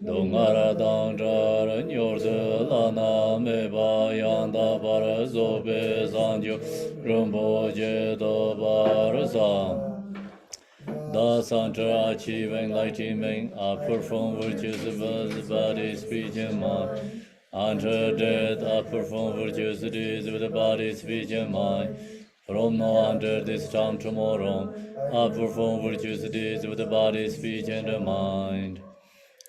Dongara Danjar Nyordu Lana Meba Yanda Barazobe Zanju Rumbo Jedo Barazam. The Santra achieving enlightenment are performed virtues of the body, speech, and mind. Unto death are performed virtues of the body, speech, and mind. From now until this time tomorrow, are performed virtues of the body, speech, and the mind.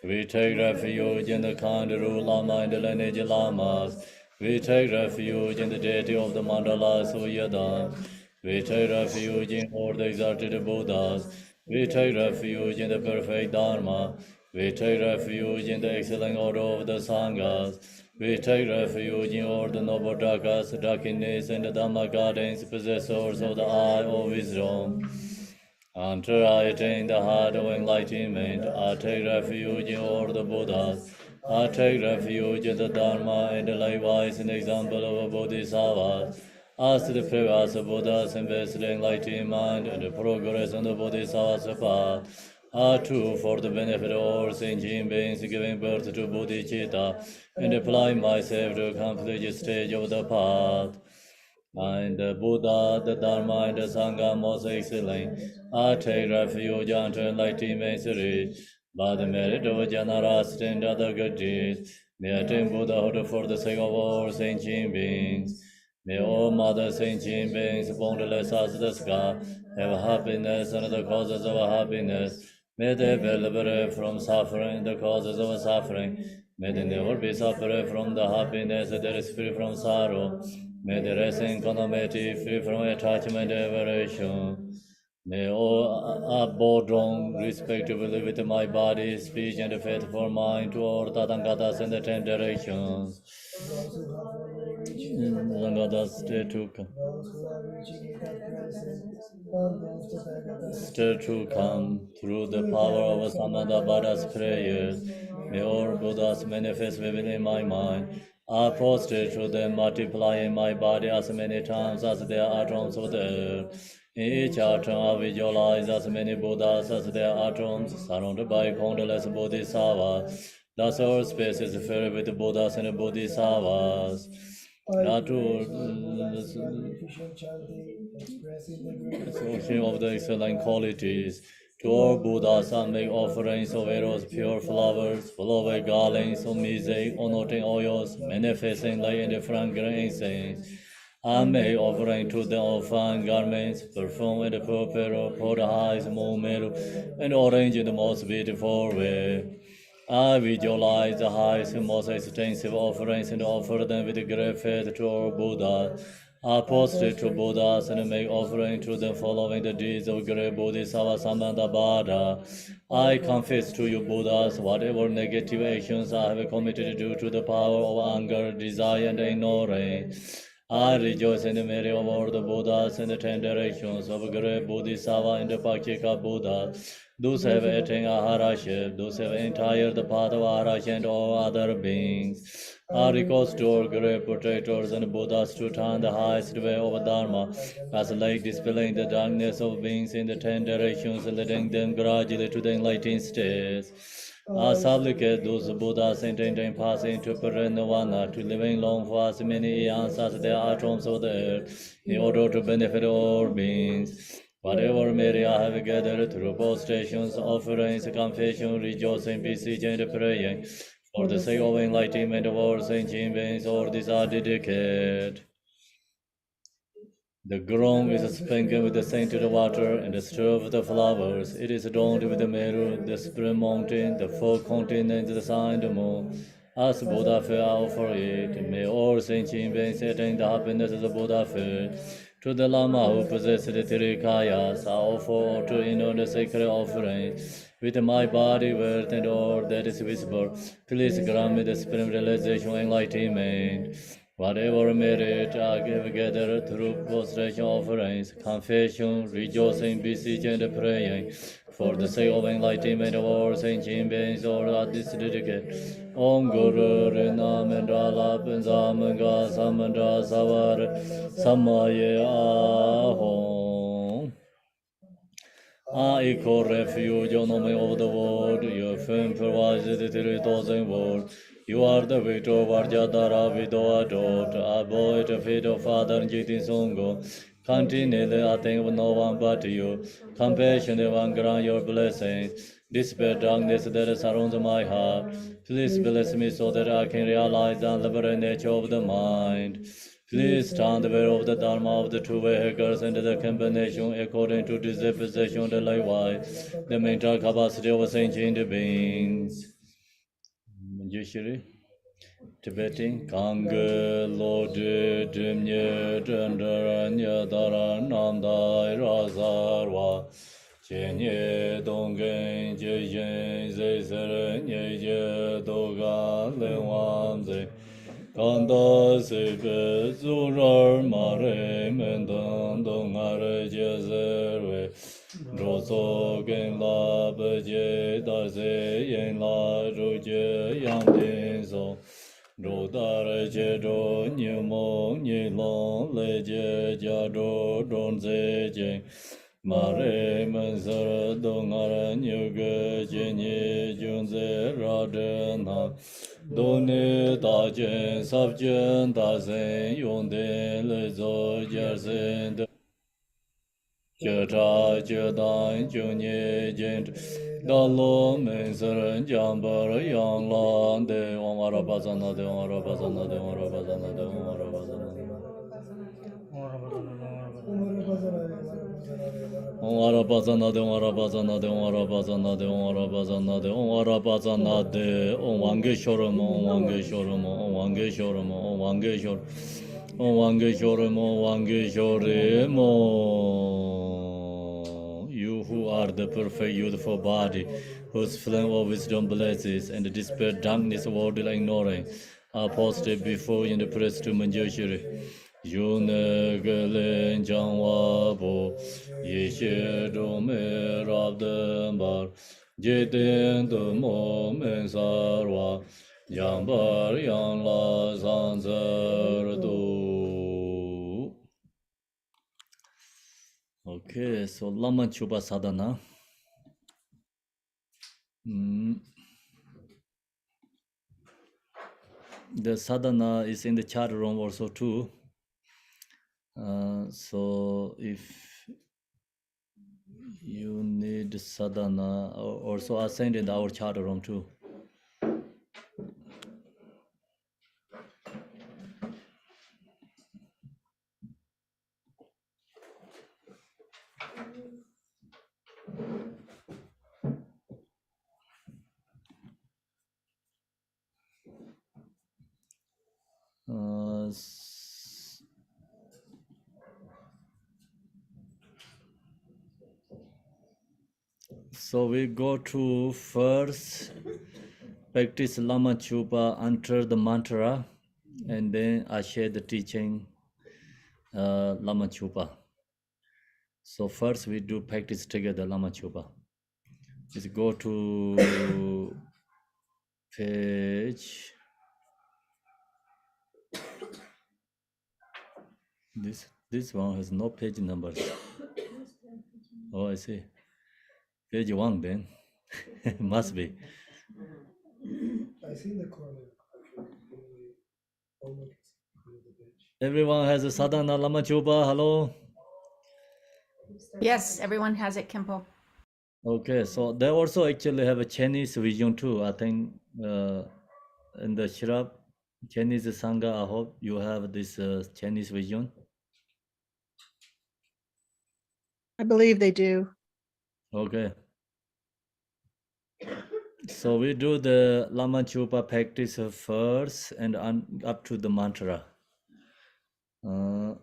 We take refuge in the kind Lama and the lineage Lamas. We take refuge in the deity of the mandalas of Yada. We take refuge in all the exalted Buddhas. We take refuge in the perfect Dharma. We take refuge in the excellent order of the Sanghas. We take refuge in all the noble Dakas, Dakinis, and the Dhamma gardens, possessors of the eye of wisdom. Until I attain the heart of enlightenment, I take refuge in all the Buddhas. I take refuge in the Dharma and likewise in the example of a Bodhisattva. As the previous Buddhas invested in enlightened mind and the progress on the Bodhisattva's path, I too, for the benefit of all sentient beings, giving birth to Bodhicitta and apply myself to complete the stage of the path. And the Buddha, the Dharma, and the Sangha most excellent. I take refuge unto enlightenment reach. By the merit of Janarasat and other good deeds, may I attain Buddhahood for the sake of all sentient beings. May all mother sentient beings, boundless as the sky, have happiness and the causes of happiness. May they be liberated from suffering, the causes of suffering. May they never be separate from the happiness that is free from sorrow. May the rest in calamity, free from attachment and aversion. May all abode respectively with my body, speech, and faithful mind to all Tathangatas in the 10 directions. Langadas stay to come. Still to come through the power of Samadabhada's prayers. May all Buddhas manifest within my mind. I prostrate to them, multiply in my body as many times as there are atoms of the earth. In each atom I visualize as many Buddhas as there are atoms, surrounded by countless Bodhisattvas. Thus all space is filled with Buddhas and Bodhisattvas. Not to expression of the excellent qualities. To all Buddhas, I make offerings of arrows, pure flowers, flower garlands of music, anointing oils, manifesting light and fragrant incense. I make offering to them of fine garments, perfume and purple, podahis, momeru, and orange in the most beautiful way. I visualize the highest and most extensive offerings and offer them with great faith to all Buddhas. I prostrate to Buddhas and make offering to them following the deeds of great Bodhisattva Samanthabhadra. I confess to you, Buddhas, whatever negative actions I have committed due to the power of anger, desire, and ignorance. I rejoice in the merit of all the Buddhas and the 10 directions of great Bodhisattva and the Pakika Buddha. Those have attained Aharaship, those have entered the path of Arash and all other beings. I request to all great protectors and Buddhas to turn the highest way of Dharma, as like dispelling the darkness of beings in the 10 directions, leading them gradually to the enlightened states. I supplicate those Buddhas intending passing to Parinirvana to living long for as many eons as there are atoms of the earth, in order to benefit all beings. Whatever merit I have gathered through prostrations, offerings, confession, rejoicing, beseeching, and praying, for the sake of enlightenment of all sentient beings, all these are dedicated. The ground is sprinkled with the scented water and stirred with the flowers. It is adorned with the Meru, the spring mountain, the four continents, the sun and the moon. As Buddha fell for it, may all sentient beings attain the happiness of the Buddha felt. To the Lama who possesses the three kayas, I offer to in the sacred offerings. With my body, wealth, and all that is visible, please grant me the supreme realization and enlightenment. Whatever merit I give gathered through prostration offerings, confession, rejoicing, beseeching, and praying, for the sake of enlightenment of all sentient beings, all are this dedicate. Om Guru Rinam Mandala Pinsamanga Samandra Savar Samaye Ahom. equal refuge, O name of the world, your fame provides the thousand world. You are the victor, Varjadara, Vido adored, avoid the feet of Father Jitin Songo. Continually, I think of no one but you. Compassion, one grant your blessings. Dispel darkness that surrounds my heart. Please bless me so that I can realize the liberate nature of the mind. Please stand aware of the Dharma of the two vehicles and the combination according to this possession the likewise, the mental capacity of sentient beings. Usually, Tibetan Kanga Lodi Dimye Drendaranya Daran Namdai Razarwa Chenye Dongen Jejen Zeseren Yeje Doga Lewanze Kanda Sebe Zurar Mare Mendon Dongare Jezerwe Roso Gen La Beje Daze Yen La Ruje Yang So Rodare Jedo Nyumo Nilon Leje Jado Don Zeje Mare Menzara Dongara Nyuge Jenye Junze Radena Doni Dajen Sabjen Dazen Yonde Lezo Jerzen Jeta Jedan Junye Jent Dalo Mensaran Jambar Yang Lan De Omara Bazana De Omara Bazana De Omara Bazana De Omara Bazana Omara Bazana De Omara Bazana De Omara Bazana De Omara Bazana De Omara Bazana De Omange Shorum Omange Shorum Omange Shorum Omange Shorum Omange Shorum Omange Shorum You who are the perfect youthful body, whose flame of wisdom blesses and dispel darkness of worldly ignorance, are posted before you in the press to Manjushri. Yune Gelen Jangwa Bo, Yeshe Dome Rabdembar, Jeten de Mo Mensarwa, Jambar Yang La Zanzer Do. Okay, so Lama Chopa sadhana. The sadhana is in the chat room also too. So if you need sadhana, also I send in our chat room too. So we go to first practice Lama Chopa, enter the mantra, and then I share the teaching Lama Chopa. So first we do practice together Lama Chopa. Just go to page. This one has no page numbers. Oh, I see. Page 1 then. Must be. I see the corner. Everyone has a sadhana Lama Chopa. Hello. Yes, everyone has it, Kimpo. Okay, so they also actually have a Chinese vision too. I think in the Shrab Chinese Sangha, I hope you have this Chinese vision. I believe they do. Okay. So we do the Lama Chopa practice first and up to the mantra. To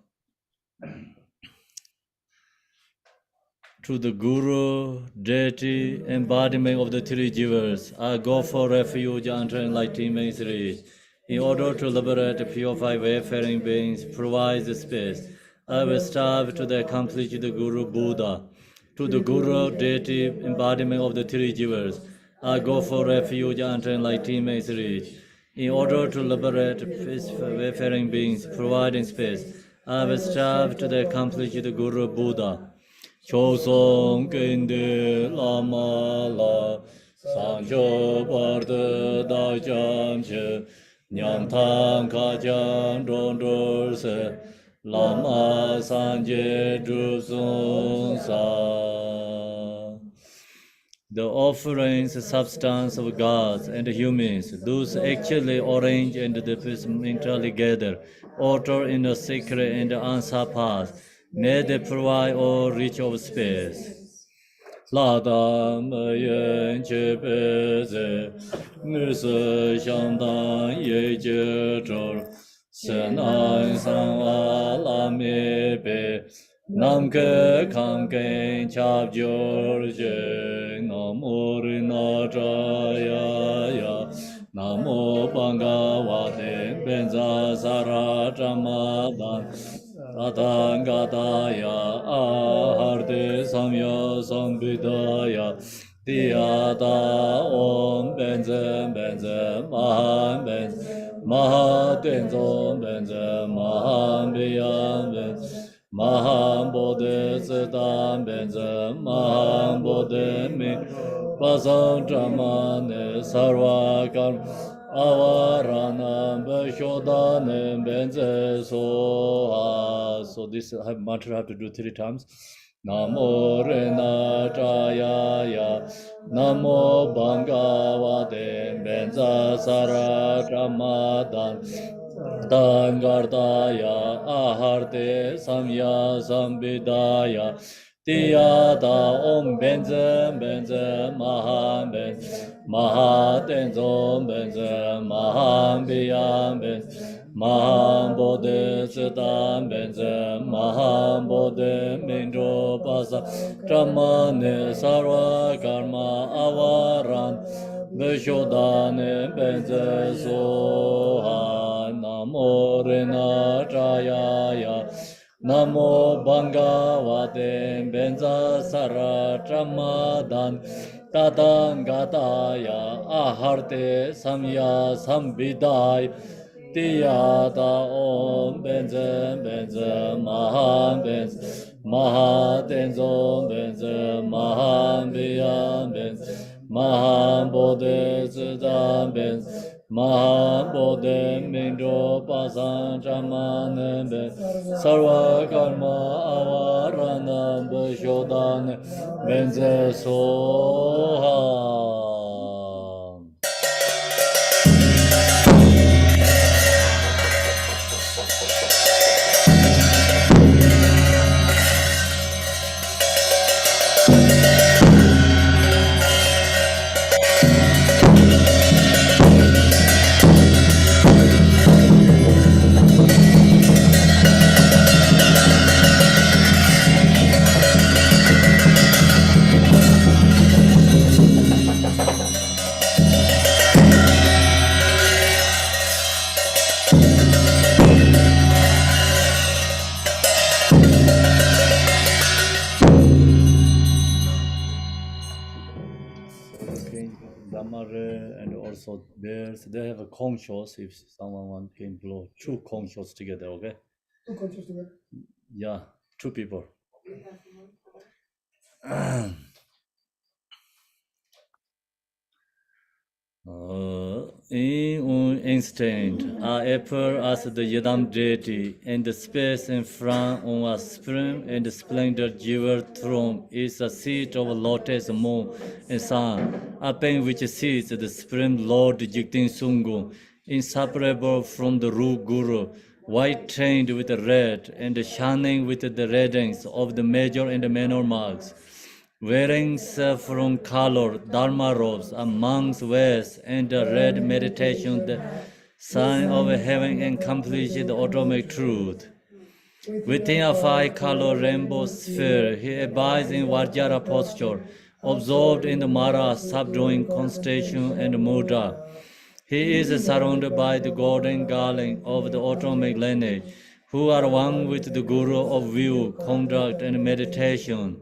the Guru, deity, embodiment of the three jivas, I go for refuge unto enlightenment reach. In order to liberate, purify wayfaring beings, provide the space. I will strive to accomplish the Guru Buddha. To the Guru, deity, embodiment of the three jivas, I go for refuge unto enlightenment reach. In order to liberate wayfaring beings, providing space, I will strive to accomplish the Guru Buddha. Chosong kende lama la sancho parde da jamche nyam tang ka jang dong se lama sanje drusung sa. The offerings, substance of gods and humans, those actually arrange and mentally gather, alter in the secret and unsurpassed, may they provide all reach of space. La dam yen che pe ze, nu se xiang dan ye jie zhou, se nan san wa la me pe, nam ke kang gen chap jor je, nam mo ri na cha ya ya, nam mo bang ga wa de, ben za sa ra cha ma dan, Tatangataya Aharde Samya Sambhidaya Tiyata Om Benzen Benzen Mahan Benzen Maha Tenzon Benzen Mahan Biyan Benzen Mahan Bodhe Siddhan Benzen Mahan Bodhe Min Pasam Tramane Sarva Karma Avaranam Beshodanem Benze Soha. So this mantra I have to do 3 times. Namo Rena Jaya Ya Namo Bhangavate Benza Sara Ramadan Dangardaya Aharte Samya Sambidaya Tiyada Om Benze Benze Mahan Benze Maha Tenzon Benze Mahan Biyan Benze Mahan Bodhe Siddhan Benze Mahan Bodhe Mindro Pasa Tramane Sarva Karma Avaran Beshodane Benze Soha Namo Rena Jaya Ya Namo Bhangavate Benza Sara Tramadan Tatangataya Aharte Samya Sambhidaya Tiyata Om Benzen Benzen Mahan Benzen Maha Tenzon Benzen Mahan Biyan Benzen Mahan Bodhe Siddhan Benzen Mahan Bodhe Mindro Pasan Chamanen Benzen Sarva Karma Avaranam Beshodan Benzen Soha. And also they have a conch shows if someone can blow 2 conch shows together, okay? 2 conches together. Yeah, 2 people. In an instant, I appear as the Yadam deity, and the space in front on a supreme and splendor jeweled throne is a seat of lotus, moon, and sun, upon which sits the supreme Lord Jigten Sungun, inseparable from the root Guru, white trained with red and shining with the radiance of the major and minor marks. Wearing saffron colored Dharma robes, a monk's vest, and a red meditation, the sign of heaven accomplished the ultimate truth. Within a 5-color rainbow sphere, he abides in Vajra posture, absorbed in the Mara, subduing constellation and mudra. He is surrounded by the golden garland of the ultimate lineage, who are one with the Guru of view, conduct, and meditation.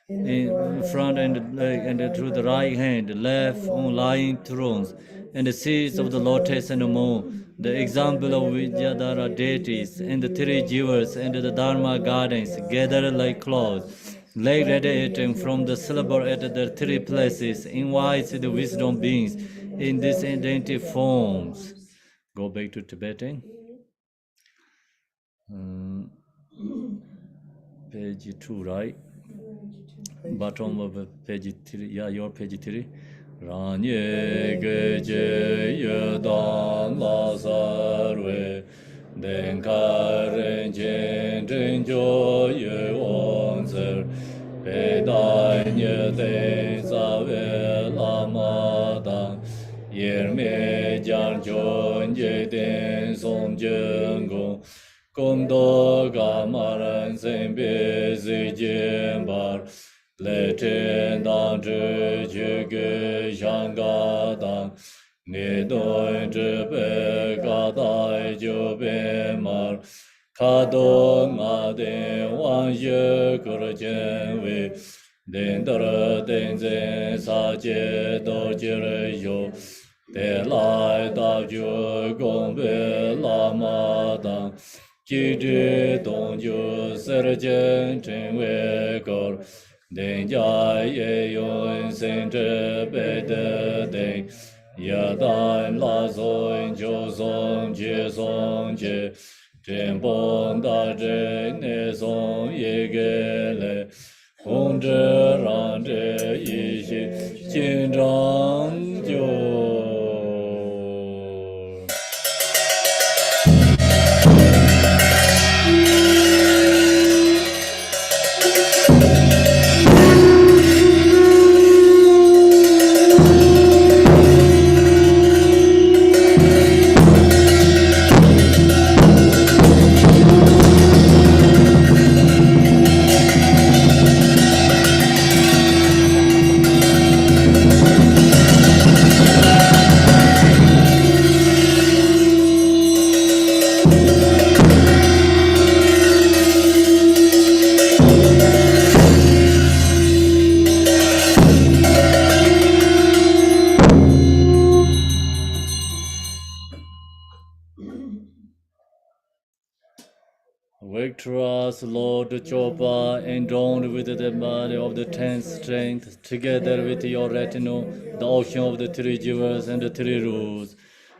In front and to the right hand, left on lying thrones, and the seats of the lotus and the moon, the example of Vidyadhara deities, and the 3 jewels and the Dharma gardens gathered like clouds, Lay radiating from the syllable at the three places, invites the wisdom beings in these identity forms. Go back to Tibetan. Page 2, right? Bottom of page 3. Yeah, your page 3. Ranye geje yedan lazarwe denkaren jen jo ye onzer pedanye de zave lamadan yerme jan jon ye den som jengong Gomdo gamaran sembe zijenbar le chen dang zhi ju ge shang ga dang ne doi zhi be ga dai ju be mar ka do nga de wang ye ge jian wei den de den zen sa jie do jie re you de lai da ju gong be la ma dang ji zhi dong ju ser jian chen wei ge den jia ye yun sen zhe bei de den ya dan la zong jiu zong jie zong jie zhen bong da zhe ne zong ye ge le hong zhe ran zhe yi xi jin zhang jiu Victorious Lord Chopa, endowed with the body of the tenth strength, together with your retinue, the ocean of the three jewels and the three rules.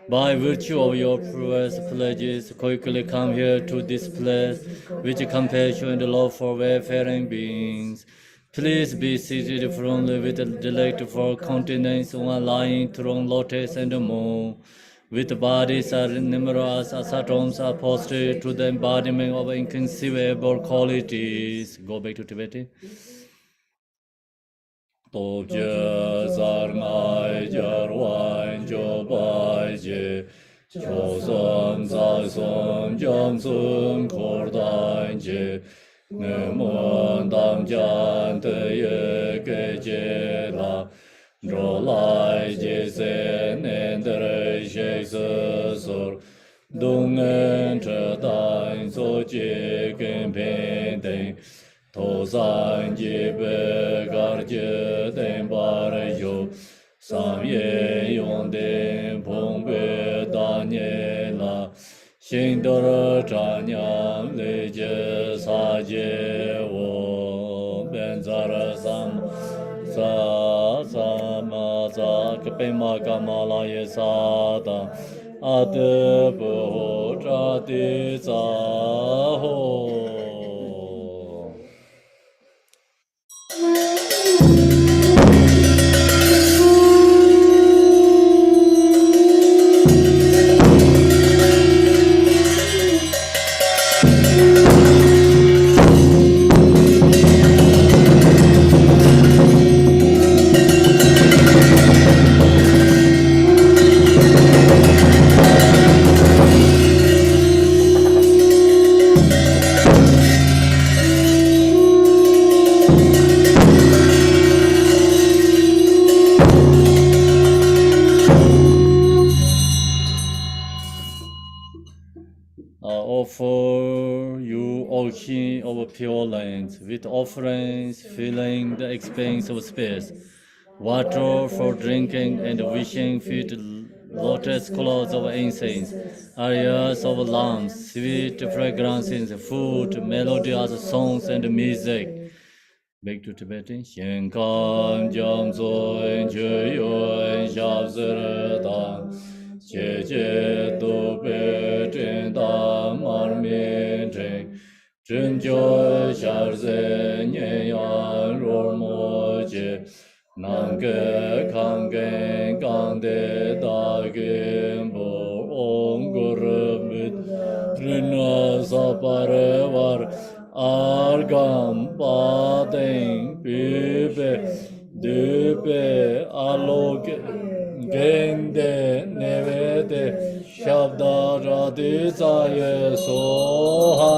By virtue of your prayers, pledges, quickly come here to this place, with compassion and love for wayfaring beings. Please be seated firmly with delightful countenance on a lying throne, lotus and moon. With bodies are numerous as atoms are posted to the embodiment of inconceivable qualities. Go back to Tibetan. Tobje zar ngai jar wan jo bai je cho som za som jam sun kor dan je ne mon dam jan te ye ge je la ro lai je se nen de je se sor dung en che dan so je gen pen den to san ji be gar je den bar yo sam ye yong den pong be dan ye la xin de zha nyang le je sa je wo ben za sam sa sa ma za ke pe ma ka ma la ye sa da a de bo zha de za ho offer you, O King of Pure Lands, with offerings filling the expanse of space, water for drinking and wishing fit lotus clouds of incense, areas of lamps, sweet fragrances, food, melodious songs and music. Back to Tibetan. Xian kan jiang zuan che yuan xiao zi dang. Jie jie du bei zhen dang mar mian zhen. Zhen jiu xiao zi nian yang ru mo jie. Nang ge kang gen gang de da gen bo ong gu re mit. Rina sa pa re war. Argam Badeng Bibe Dube Alog Gende Nevede Shabda Raditsaye Soha.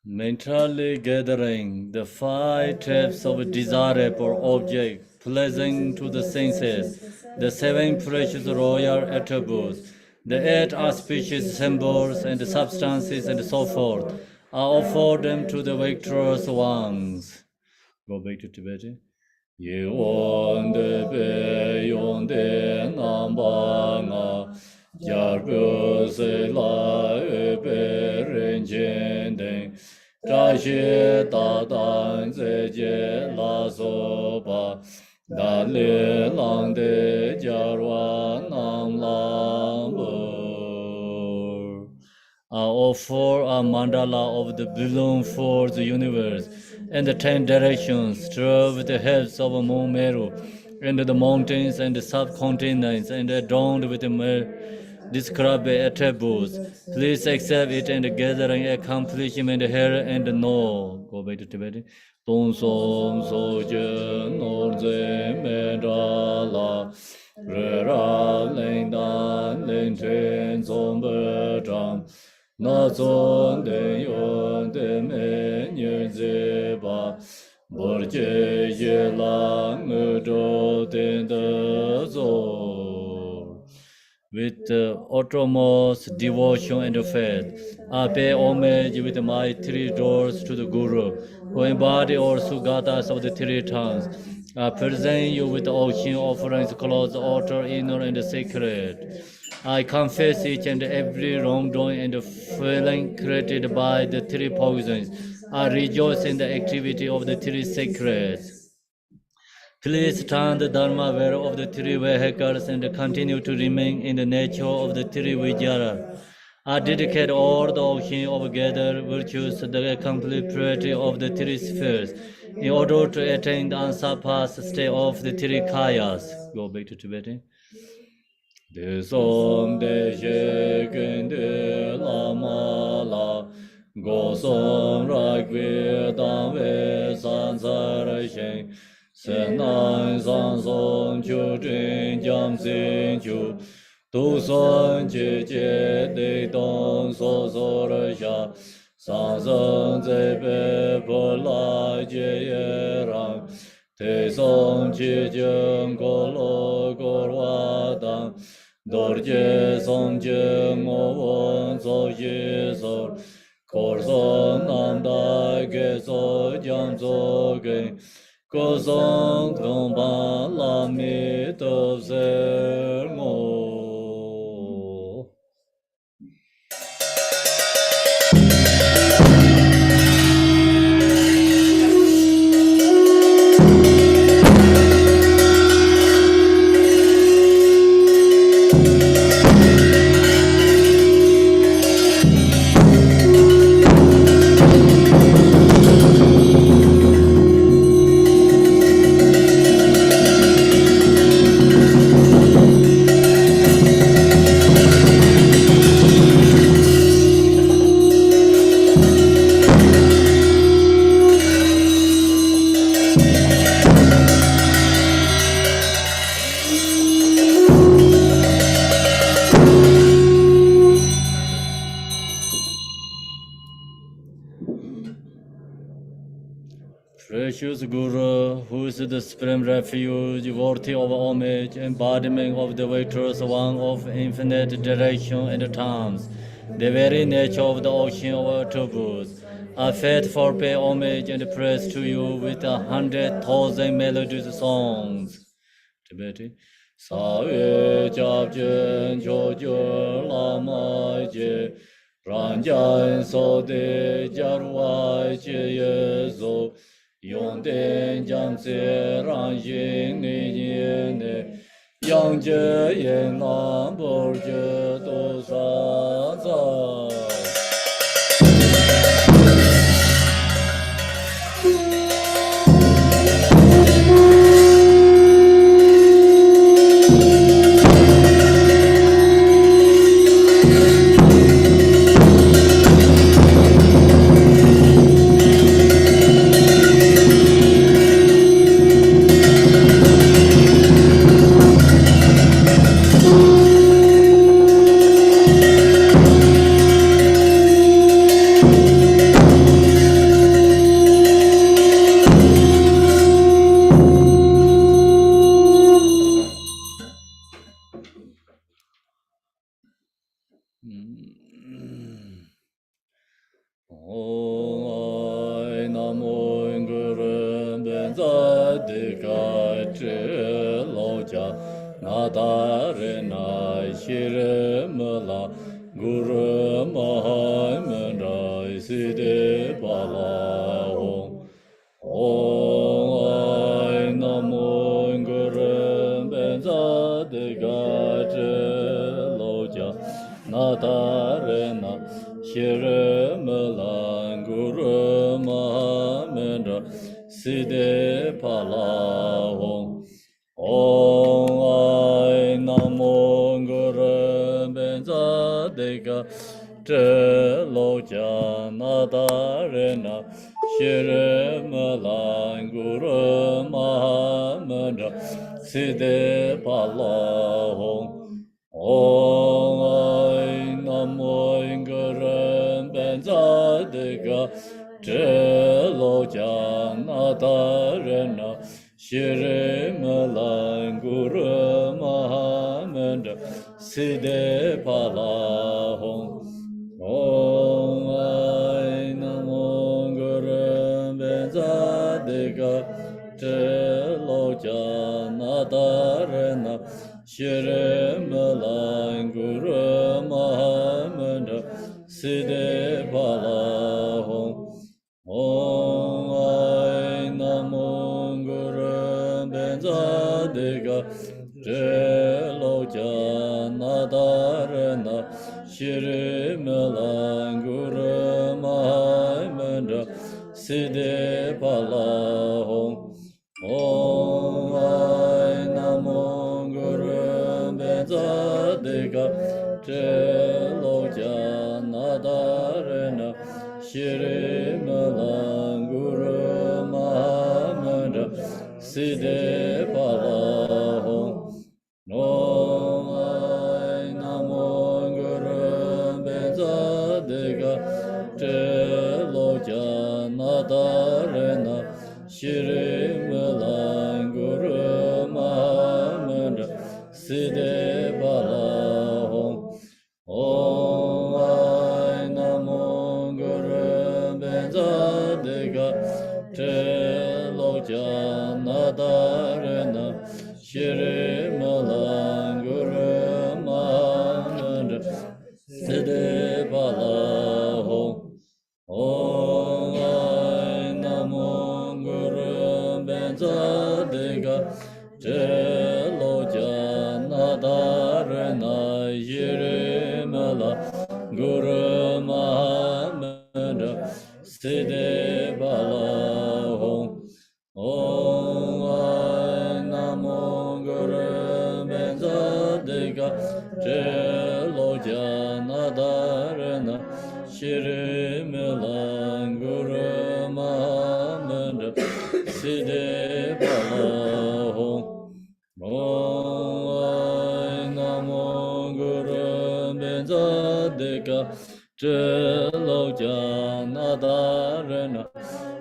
Mentally gathering the 5 traps of desire for object, pleasing to the senses, the 7 precious royal attributes, the 8 auspicious symbols and substances and so forth, are offered them to the victorious ones. Go back to Tibetan. Ye won de be yon de nam ba nga jar bu se la e be ren jen den zha xie da dan ze jie la so ba da le lang de jar wa nam lang bu. I offer a mandala of the balloon for the universe and the 10 directions, stirred with the heads of Moon Meru, and the mountains and the subcontinents, and adorned with the described attributes. Please accept it and gathering accomplishment here and now. Go back to Tibetan. Tong som so je nor ze me ra la re ra len dan len chen som be zhang. Na zon de yon de me nyen ze ba bor je ye lang do den de zo. With uttermost devotion and faith, I pay homage with my 3 doors to the Guru, who embody all Sugatas of the 3 tongues. I present you with ocean offerings, close altar, inner and sacred. I confess each and every wrongdoing and feeling created by the 3 poisons. I rejoice in the activity of the 3 secrets. Please stand the Dharma aware of the 3 vehicles and continue to remain in the nature of the 3 Vijara. I dedicate all the ocean of gathered virtues to the complete purity of the 3 spheres in order to attain the unsurpassed state of the 3 Kayas. Go back to Tibetan. De som de she gun de lama la go som rak vi dan ve san zar shen sen nan san som chu jin jam sin chu tu son che che de dong so so re sha san zeng ze be po la je ye rang te som chi jeng ko lo ko wa dang Dorje songje ngowon so ye so korson namda ge so jam so ge ko song gomba la mi to zer ngo. precious Guru, who is the supreme refuge, worthy of homage, embodiment of the victorious one of infinite direction and times, the very nature of the ocean of attributes. I faithful pay homage and praise to you with 100,000 melodious songs. Tibetan. Sawe Jabjen Chojo Lama Je Ranjan Sode Jarwai Je Yezo Yongden Jamse Ranjin Nijene Yang Je Yen Lam Borje Dosa Sa.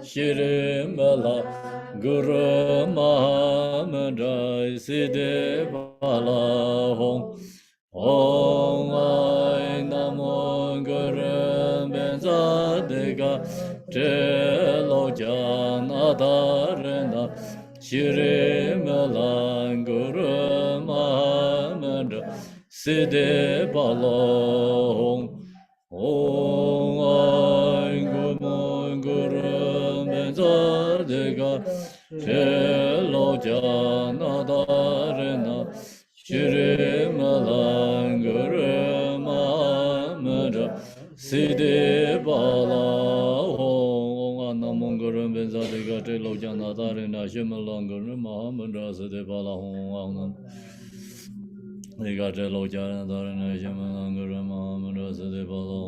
Shirimala Guru Mahamudra Siddhi Bala Hong Om Ai Namo Guru Benzadika Trilo Janadarana Shirimala Guru Mahamudra Siddhi Bala Hong Om Ai Guru Benzadika Trilo Janadarana Shri Malanguru Mahamudra Siddhi Bala Hong Anamunguru Benzadika Trilo Janadarana Shri Malanguru Mahamudra Siddhi Bala Hong Ligate Lojanadana Shimalanguru Mahamudra Siddhi Bala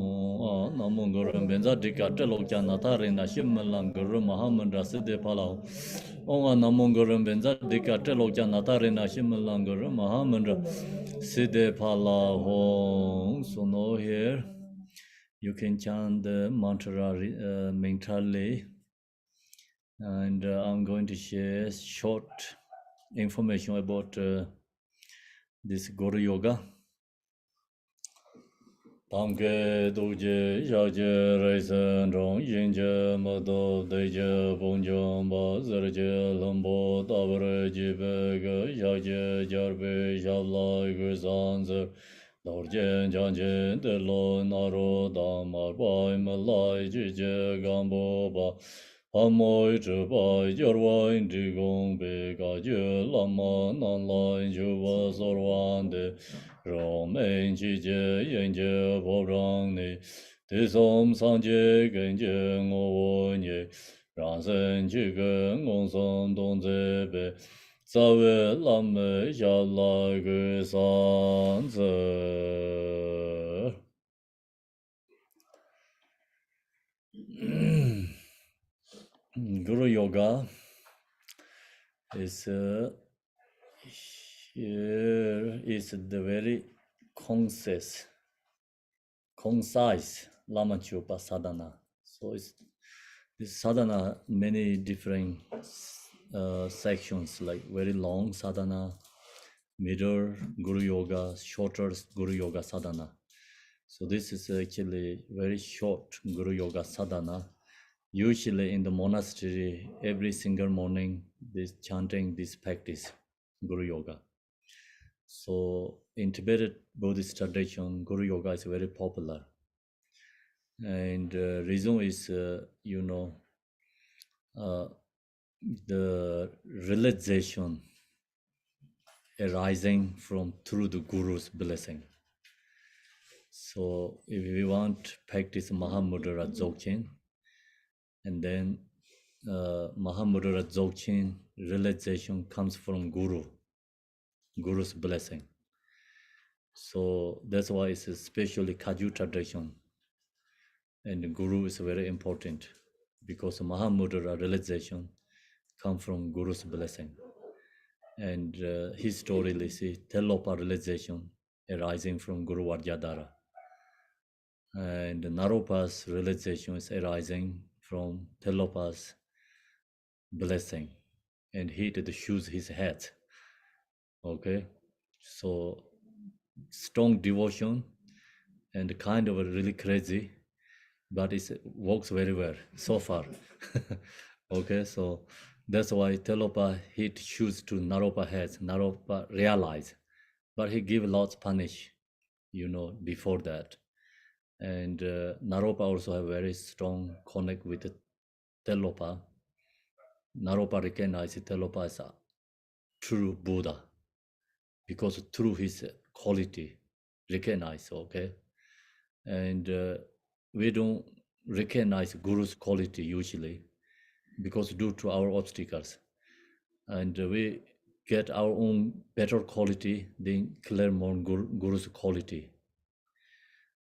Hong Namunguru Benzadika Trilo Janadarana Shri Malanguru Mahamudra Siddhi Bala Hong Om Namunguru Benzadika Trilo Janadarana Shri Malanguru Mahamudra Siddhi Bala Hong. So now here you can chant the mantra mentally, and I'm going to share short information about this Guru Yoga. Pamke Duje Jaje Raisen Rong Yinje Mado Deje Bonjong Ba Zerje Lambo Tabare Jibe Jaje Jarbe Shavlai Guzanzer Dorjen Janjen Delo Naro Damar Bai Malai Jije Gambo Ba Hamoy Chubai Jorwa Indigong Bega Je Lama Nanlai Juba Sorwande Romain Jije Yenje Borang Tisom Sanje Genje Ngowonye Ransen Jige Ngongson Donzebe Zawe Lame Shala Gusanze. Guru Yoga is here is the very concise Lama Chopa sadhana. So it's this sadhana many different sections, like very long sadhana, middle Guru Yoga, shorter Guru Yoga sadhana. So this is actually very short Guru Yoga sadhana. Usually in the monastery, every single morning, this chanting, this practice, Guru Yoga. So in Tibetan Buddhist tradition, Guru Yoga is very popular. And reason is, the realization arising from through the Guru's blessing. So if we want to practice Mahamudra Dzogchen, and then Mahamudra Dzogchen realization comes from Guru's blessing. So that's why it's especially Kaju tradition. And the Guru is very important because Mahamudra realization comes from Guru's blessing. And historically, see, Telopa realization arising from Guru Vajradhara. And Naropa's realization is arising from Telopa's blessing. And he did choose his head. Okay, so strong devotion and kind of really crazy, but it works very well so far. Okay, so that's why Telopa he choose to Naropa heads. Naropa realize, but he give lots punish, before that. And Naropa also have very strong connect with Telopa. Naropa recognize Telopa as a true Buddha because through his quality recognize, okay? And we don't recognize Guru's quality usually because due to our obstacles. And we get our own better quality, then clear more Guru's quality.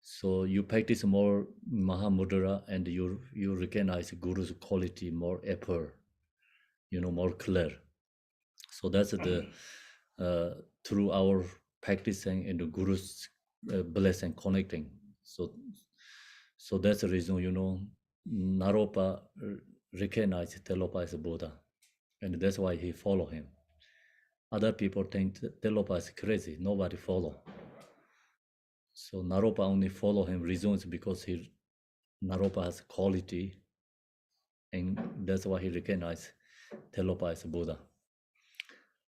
So you practice more Mahamudra and you recognize Guru's quality more upper, more clear. So that's the through our practicing and the Guru's blessing connecting. So that's the reason, Naropa recognize Telopa as a Buddha, and that's why he follow him. Other people think Telopa is crazy. Nobody follow. So Naropa only follow him reasons because Naropa has quality, and that's why he recognized Telopa as a Buddha.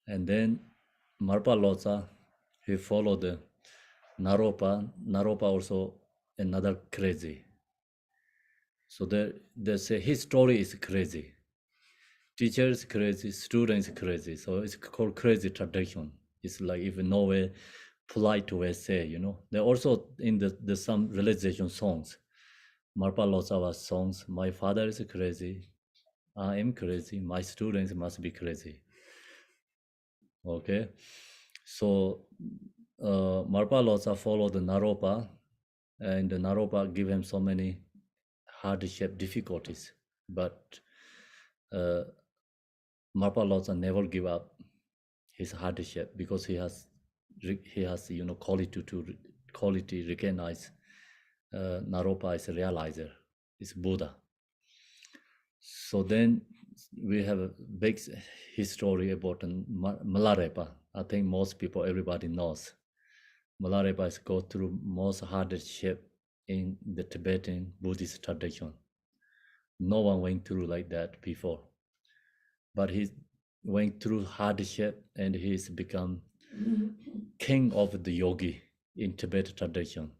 And then Marpa Lotsa, he followed Naropa. Naropa also another crazy. So they say his story is crazy. Teacher is crazy, students crazy. So it's called crazy tradition. It's like even no way, polite way say, you know. They also in the some realization songs. Marpa Lotsawa songs. My father is crazy. I am crazy. My students must be crazy. Okay. So Marpa Lotsa followed the Naropa, and the Naropa give him so many hardship difficulties. But Marpa Lotsa never give up his hardship because he has quality recognize Naropa as a realizer, is Buddha. So then we have a big history about Milarepa. I think most people, everybody knows. Milarepa is go through most hardship in the Tibetan Buddhist tradition. No one went through like that before. But he went through hardship and he's become king of the yogi in Tibet tradition.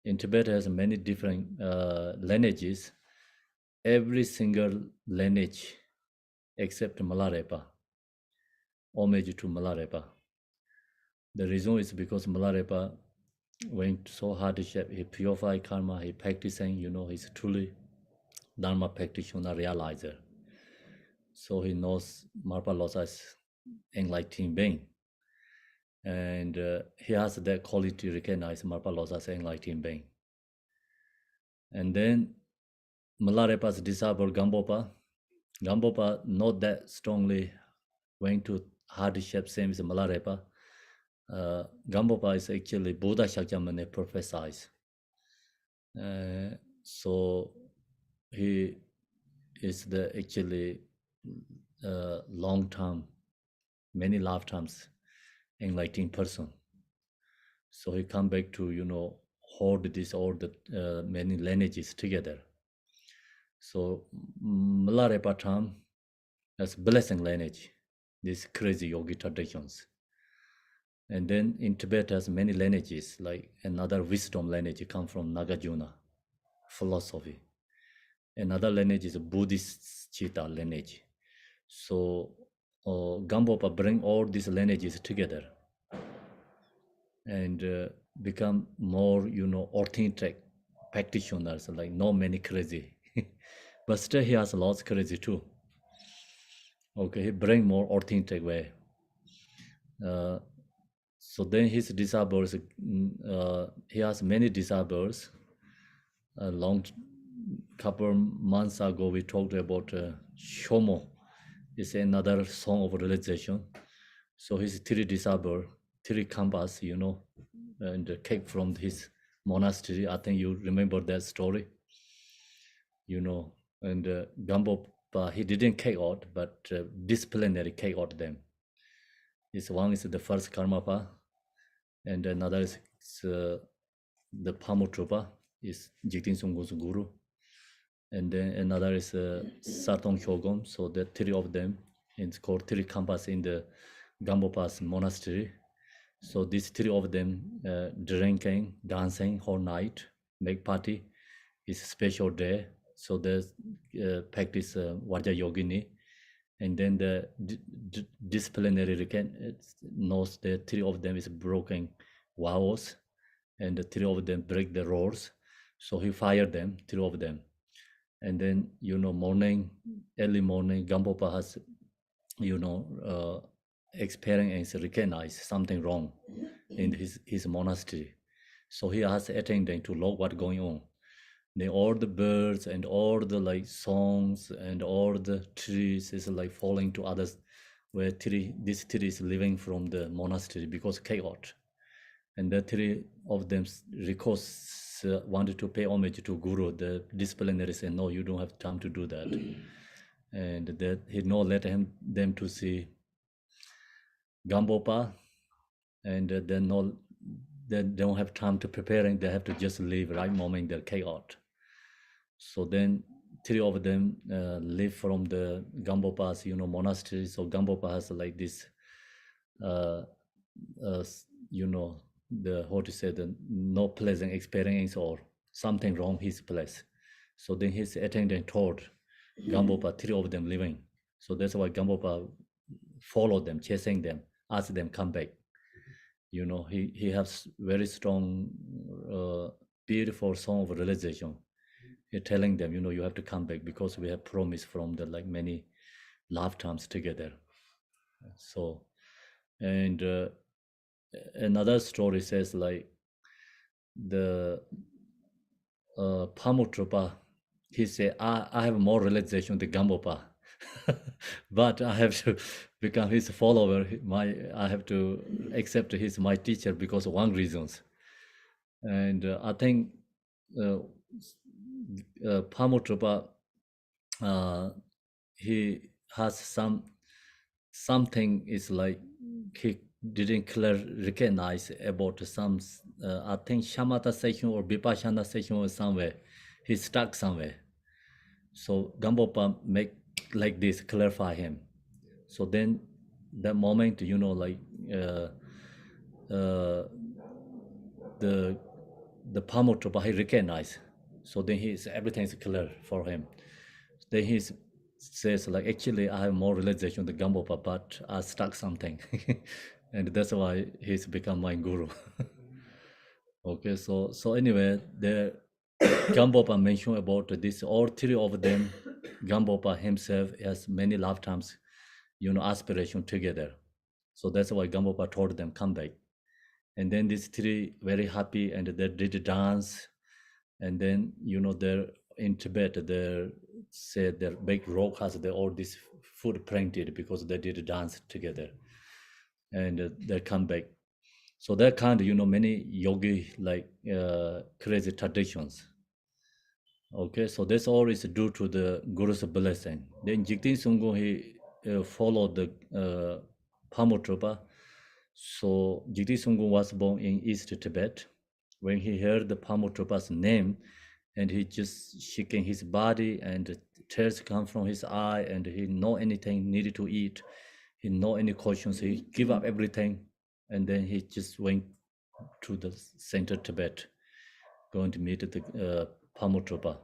In Tibet has many different lineages. Every single lineage except Milarepa, homage to Milarepa. The reason is because Milarepa went so hardship, he purified karma, he practicing, he's truly Dharma practitioner, realizer. So he knows Marpa Lotsa is enlightened being. And he has that quality recognized Marpa Lotsa as enlightened being. And then Milarepa's disciple Gampopa not that strongly went to hardship, same as Milarepa. Gampopa is actually Buddha Shakyamuni prophesies. So he is the actually long-term, many lifetimes enlightened person. So he come back to, hold this all the many lineages together. So Milarepa term as blessing lineage, these crazy yogi traditions. And then in Tibet has many lineages, like another wisdom lineage come from Nagarjuna philosophy. Another lineage is Buddhist Chitta lineage. So Gampopa bring all these lineages together and become more, authentic practitioners, like not many crazy. But still he has lots crazy too. Okay, he bring more authentic way. So then his disciples, he has many disciples. A long couple months ago, we talked about Shomo. It's another song of realization. So his three disciples, three kampas, and came from his monastery. I think you remember that story, and Gampopa, he didn't kick out, but disciplinary kick out them. This one is the first Karmapa, and another is the Pamutropa, is Jigten Songgo's guru. And then another is Sartong Shogun. So the three of them, it's called three kampas in the Gampopa's monastery. So these three of them drinking, dancing whole night, make party. It's a special day. So they practice Vajra Yogini. And then the disciplinary knows the three of them is broken vows, and the three of them break the rules. So he fired them, three of them. And then, early morning, Gampopa has, experience recognize something wrong in his monastery. So he has attendant to look what's going on. Then all the birds and all the songs and all the trees is falling to others, where this tree is living from the monastery because chaos. And the three of them record wanted to pay homage to Guru. The disciplinary said, no, you don't have time to do that. And that he no let them to see Gambopa, and then no, they don't have time to preparing. They have to just leave right moment they're chaos. So then three of them live from the Gambopa's, monastery. So Gambopa has like this, the how to say, the no pleasant experience or something wrong his place. So then his attendant told Gambopa, three of them living. So that's why Gambopa followed them, chasing them, asked them come back. He has very strong, beautiful song of realization. He telling them, you have to come back because we have promised from the like many lifetimes together. So, and another story says like the Pamutropa, he said, I have more realization than Gambopa, but I have to become his follower. I have to accept he's my teacher because of one reasons. And I think Pamutropa, he has something is like he didn't clearly recognize about some, I think Shamatha session or Vipassana session or somewhere. He's stuck somewhere. So Gambopa make like this, clarify him. So then that moment, like the Pamutropa, he recognize. So then everything is clear for him. Then he says like, actually I have more realization than Gambopa, but I stuck something. And that's why he's become my guru. Okay, so anyway, the Gambopa mentioned about this, all three of them, Gambopa himself has many lifetimes, aspiration together. So that's why Gambopa told them, come back. And then these three very happy and they did dance. And then, they're in Tibet, they said their big rock has all this food printed because they did dance together. And they come back. So that kind of, many yogi like crazy traditions. Okay, so this all is due to the Guru's blessing. Then Jigten Sunggu, he followed the Pamutropa. So Jigten Sunggu was born in East Tibet. When he heard the Pamutropa's name, and he just shaking his body, and tears come from his eye, and he know anything needed to eat. He know any questions. He give up everything, and then he just went to the center Tibet, going to meet the Pamutropa.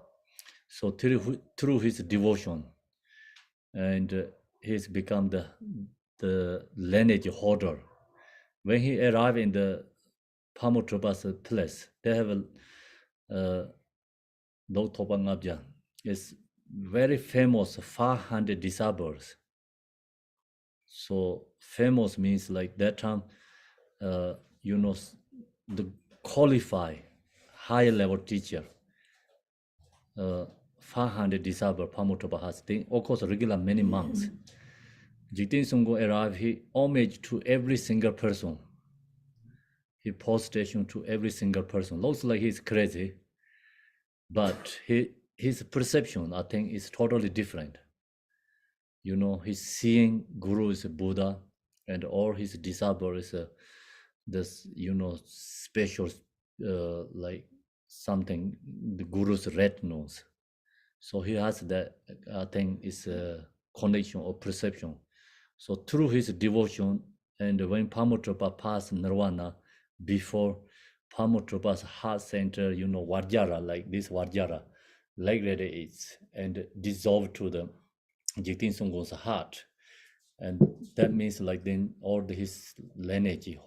So through his devotion, and he's become the lineage holder. When he arrived in the Pamutropa's place, they have a Topangabja. It's very famous 500 disciples. So famous means like that time, the qualified high level teacher. 500 disciples Pamutropa has. Then, of course, regular many monks. Jigten Sunggu arrived, he homage to every single person. He post station to every single person. Looks like he's crazy, but his perception, I think, is totally different. He's seeing Guru is a Buddha, and all his disciples is this, special, like something the Guru's red nose. So he has that, I think, is a connection or perception. So through his devotion, and when Pamutropa passed Nirvana, before Pamutropa's heart center, Vajra, like this Vajra, like that it is, and dissolved to the Jigten Sunggu's heart. And that means like then all his lineage,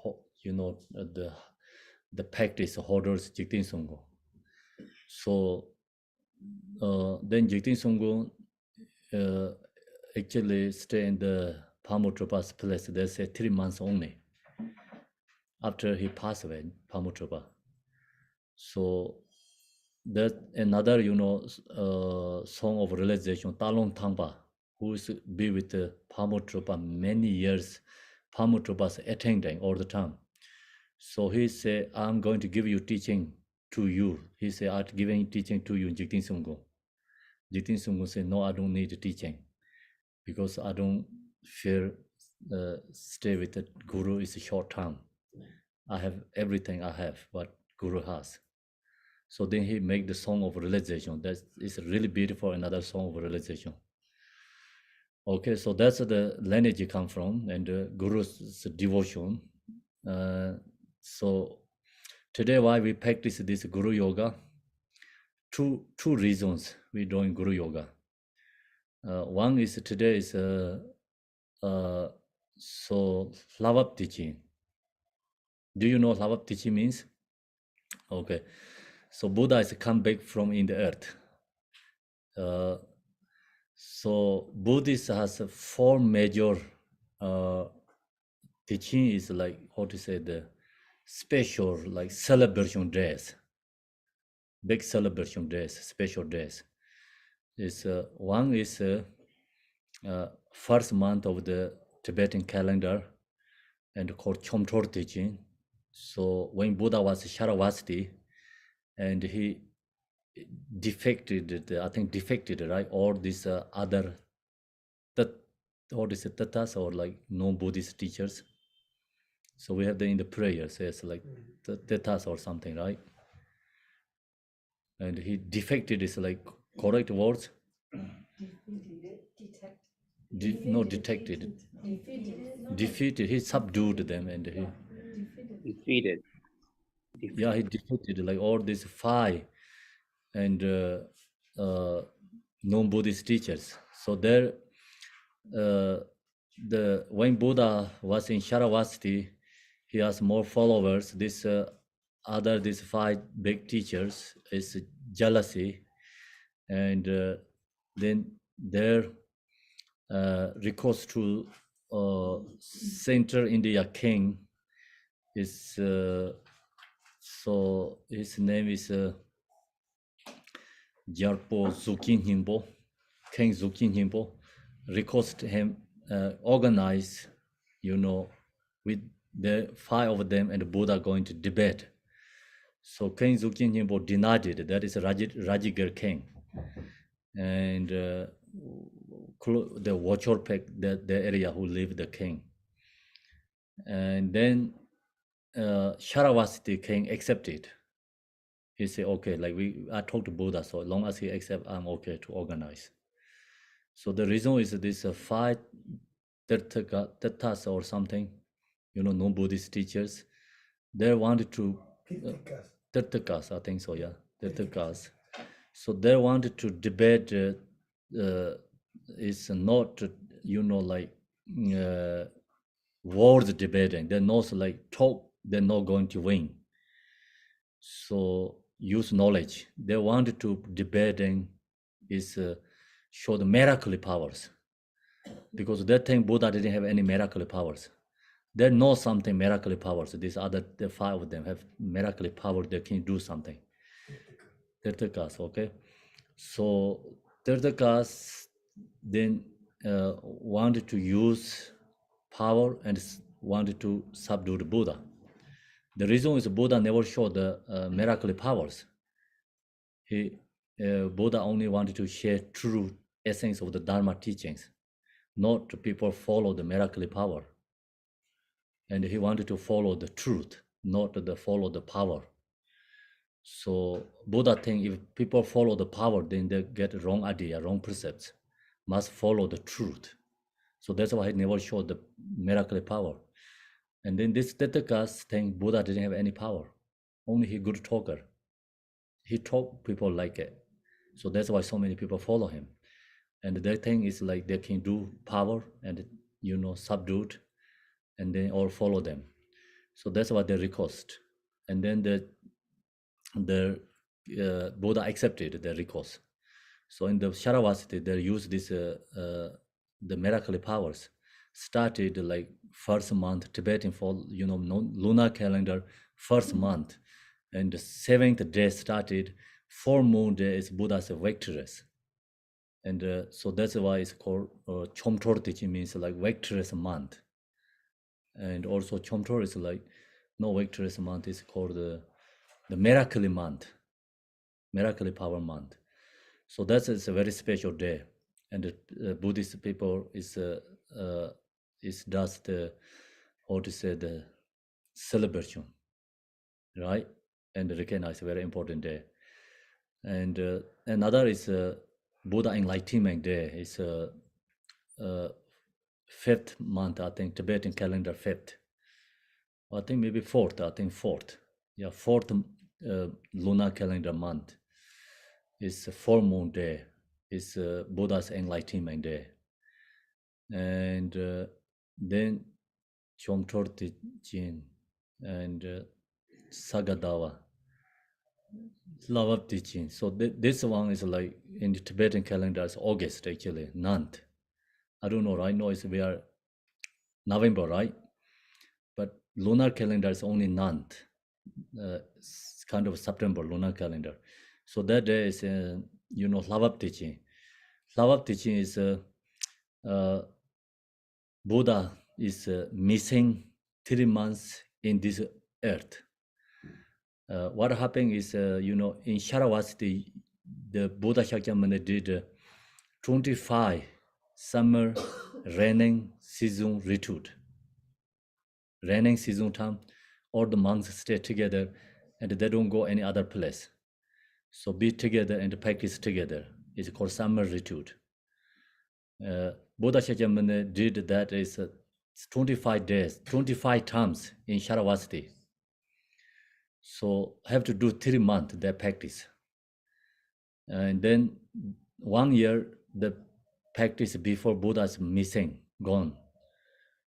the practice holders Jigten Sunggu. So then Jigten Sunggu actually stay in the Pamutropa's place. They say 3 months only after he passed away, Pamutropa. So that another, song of realization, Talong Tangpa, who is be with Pamutropa many years, Pamutropa's attending all the time. So he said, I'm going to give you teaching to you. He said, I'm giving teaching to you, Jigten Sunggu. Jigten Sunggu said, no, I don't need teaching because I don't fear stay with the Guru is a short time. I have everything I have, what Guru has. So then he make the song of realization. That is really beautiful, another song of realization. Okay, so that's the lineage come from, and Guru's devotion. So today why we practice this Guru Yoga? Two reasons we doing Guru Yoga. One is today is so Lhabab Duchen. Do you know what Lhabab Duchen means? Okay, so Buddha is come back from in the earth. So Buddhist has four major teaching is like how to say the special like celebration days, big celebration days, special days. Is one is first month of the Tibetan calendar and called Chomtor teaching. So when Buddha was Sharavasti and he defected, right? All these other what is it, tatas or like non-Buddhist teachers. So we have them in the prayer, says like tatas or something, right? And he defected is like correct words. Detected. Defeated. He subdued them and he Defeated. yeah, he defeated like all these five and non-Buddhist teachers. So there, when Buddha was in Sharavasti, he has more followers. These five big teachers is jealousy, and then their recourse to Central India king is so his name is Jarpo Zukin Himbo, King Zukin Himbo, request him organize, with the five of them and Buddha going to debate. So King Zukin Himbo denied it. That is Rajigar king. And the Wachorpek, the area who lived the king. And then Sharavasti king accepted. He said, okay, like I talked to Buddha, so as long as he accepts, I'm okay to organize. So the reason is this five Tirthakas or something, non-Buddhist teachers, they wanted to, Tirthakas, I think so, yeah, Tirthakas. So they wanted to debate, it's not, like words debating. They're not like talk, they're not going to win. So use knowledge. They wanted to debating is show the miracle powers. Because they think Buddha didn't have any miracle powers. They know something miracle powers. These other the five of them have miracle power. They can do something. Tirthakas, okay. So Tirthakas then wanted to use power and wanted to subdue the Buddha. The reason is Buddha never showed the miracle powers. Buddha only wanted to share true essence of the Dharma teachings, not to people follow the miracle power. And he wanted to follow the truth, not to follow the power. So Buddha think if people follow the power, then they get wrong idea, wrong precepts. Must follow the truth. So that's why he never showed the miracle power. And then this Tirthakas think Buddha didn't have any power. Only he good talker. He taught people like it. So that's why so many people follow him. And their thing is like they can do power and, subdue, and then all follow them. So that's what they request. And then the Buddha accepted their request. So in the Sharavasti, they use this, the miracle powers. Started like first month, Tibetan fall, lunar calendar, first month. And the seventh day started, full moon day is Buddha's victorious. And so that's why it's called Chomtor teaching, means like victorious month. And also Chomtor is like no victorious month, is called the miracle month, miracle power month. So that is a very special day, and the Buddhist people is does the how to say the celebration, right? And recognize a very important day. And another is Buddha Enlightenment Day. It's fifth month, I think, Tibetan calendar fifth. I think maybe fourth. I think fourth. Yeah, fourth lunar calendar month. It's a full moon day. It's Buddha's Enlightenment Day. And then Chomtor Jin and Sagadawa. Lhabab Duchen. So this one is like in the Tibetan calendar, it's August actually, 9th. I don't know, right? No, we are November, right? But lunar calendar is only 9th. It's kind of September lunar calendar. So that day is, Lhabab Duchen. Lhabab Duchen is Buddha is missing 3 months in this earth. What happened is, in Sharavasti, the Buddha Shakyamuni did 25 summer raining season retreat. Raining season time, all the monks stay together and they don't go any other place. So be together and practice together. It's called summer retreat. Buddha Shakyamuni did that is 25 days, 25 times in Sharavasti. So have to do 3 months that practice. And then 1 year, the practice before Buddha is missing, gone.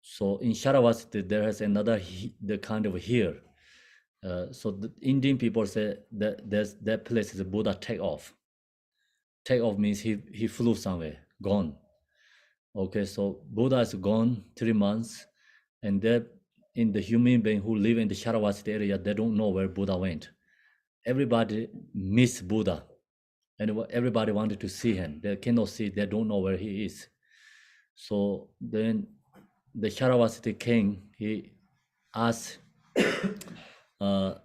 So in Sharavasti, there is another the kind of here. So the Indian people say that place is Buddha take off. Take off means he flew somewhere, gone. Okay, so Buddha is gone 3 months, and that in the human being who live in the Sharavasti area, they don't know where Buddha went. Everybody miss Buddha, and everybody wanted to see him. They cannot see, they don't know where he is. So then the Sharavasti king, he asked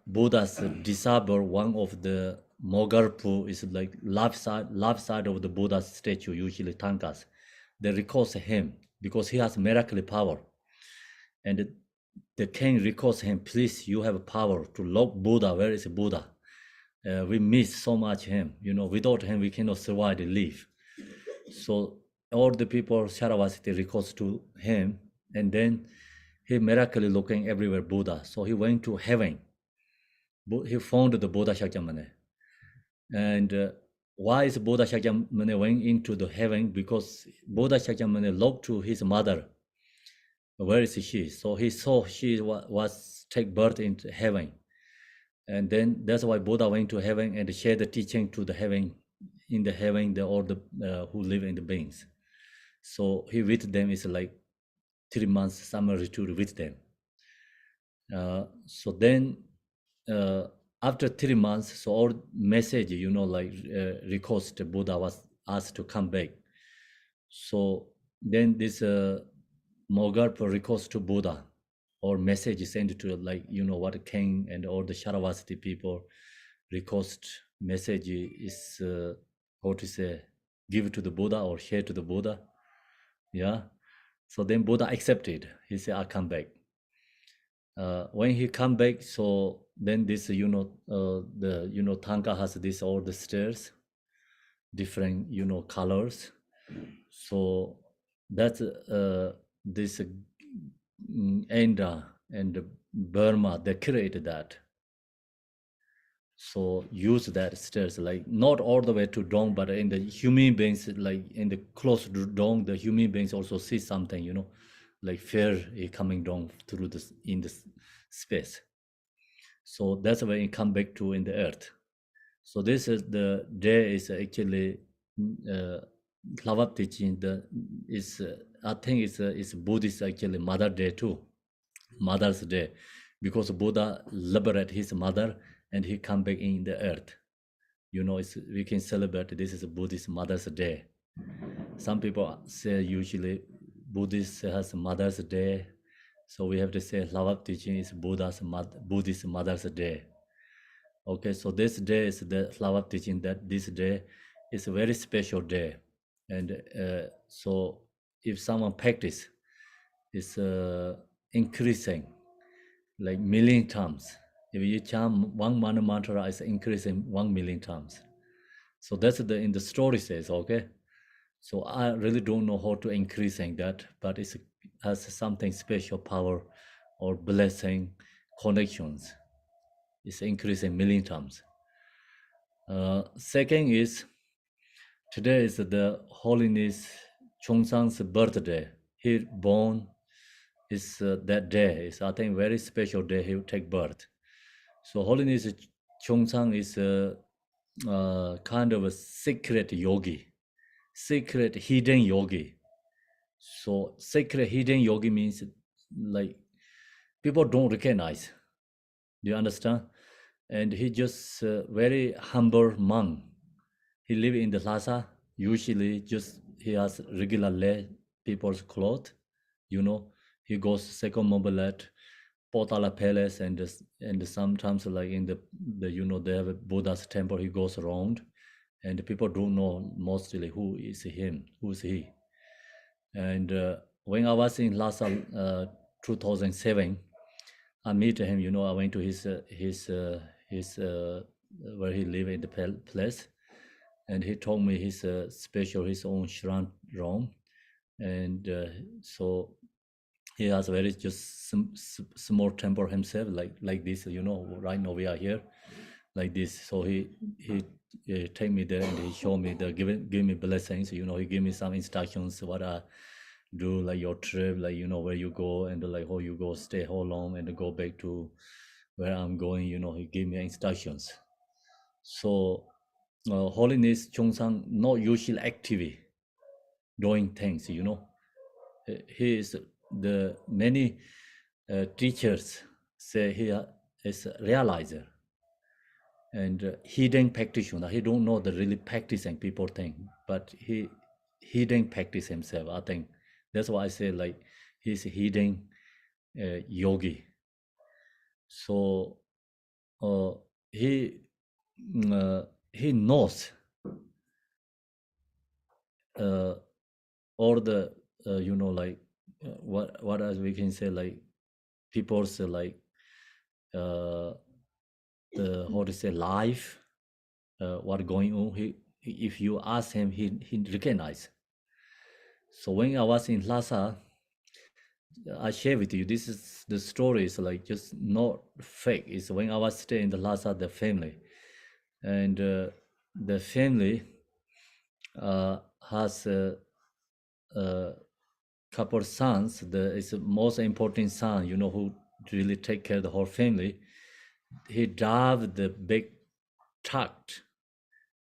Buddha's disciple, one of the Mogarpu is like left side of the Buddha's statue, usually Tankas. They request him because he has miracle power. And the king requests him, please, you have power to lock Buddha. Where is Buddha? We miss so much him. Without him, we cannot survive and live. So all the people, Sharavasti, request to him. And then he miraculously looking everywhere Buddha. So he went to heaven. He found the Buddha Shakyamuni. And why is Buddha Shakyamuni went into the heaven? Because Buddha Shakyamuni looked to his mother. Where is she? So he saw she was take birth into heaven. And then that's why Buddha went to heaven and shared the teaching to the heaven. In the heaven, all the who live in the beings. So he with them is like 3 months summer retreat with them. So then after 3 months, so all message, request Buddha was asked to come back. So then this Mogarpa request to Buddha, or message sent to what king and all the Sharavasti people request message is how to say, give to the Buddha or share to the Buddha. Yeah. So then Buddha accepted. He said, I'll come back. When he come back, so then this, Tanka has this all the stairs, different, colors. So that's this Indra and Burma, they created that. So use that stairs, like not all the way to dawn, but in the human beings, like in the close to dawn, the human beings also see something, like fear coming down through this in the space. So that's why it come back to in the earth. So this is the day is actually Lhabab Duchen. I think it's Buddhist actually Mother Day too, Mother's Day, because Buddha liberate his mother and he come back in the earth. We can celebrate this is a Buddhist Mother's Day. Some people say usually Buddhist has Mother's Day, so we have to say Lhabab Duchen is Buddhist Mother's Day. Okay, so this day is the Lhabab teaching that this day is a very special day. And so if someone practice, it's increasing like million times. If you chant one mana mantra, it's increasing 1 million times. So that's the in the story says, okay. So I really don't know how to increasing that, but it has something special power or blessing connections. It's increasing million times. Second is today is the Holiness Chongsan's birthday. He born is that day. It's I think very special day. He will take birth. So Holiness Chongsang is a kind of a secret yogi, secret hidden yogi. So secret hidden yogi means like people don't recognize. Do you understand? And he just very humble monk. He live in the Lhasa. Usually, just he has regular lay people's clothes. You know, he goes second mobilet, Potala Palace, and sometimes like in the they have a Buddha's temple. He goes around, and people don't know mostly who is him, who's he. And when I was in Lhasa, 2007, I met him. You know, I went to his where he live in the place, and he told me he's special his own shrine room, and so he has a very just small temple himself, like this. You know, right now we are here, like this. So he take me there and he showed me give me blessings. You know, he gave me some instructions what I do, like your trip, like you know where you go and like how you go, stay how long, and go back to where I'm going. You know, he gave me instructions. So Holiness Chongsang not usually active doing things. You know, he is the many teachers say he is a realizer and hidden practitioner. He don't know the really practicing people thing, but he hidden practice himself. I think that's why I say like he's a hidden yogi. So he knows all the you know like what as we can say like people's like the how to say life what going on. If you ask him, he recognize. So when I was in Lhasa, I share with you. This is the story is like just not fake. It's when I was staying in the Lhasa, the family, and the family has a couple of sons. It's the most important son, you know, who really take care of the whole family. He drive the big truck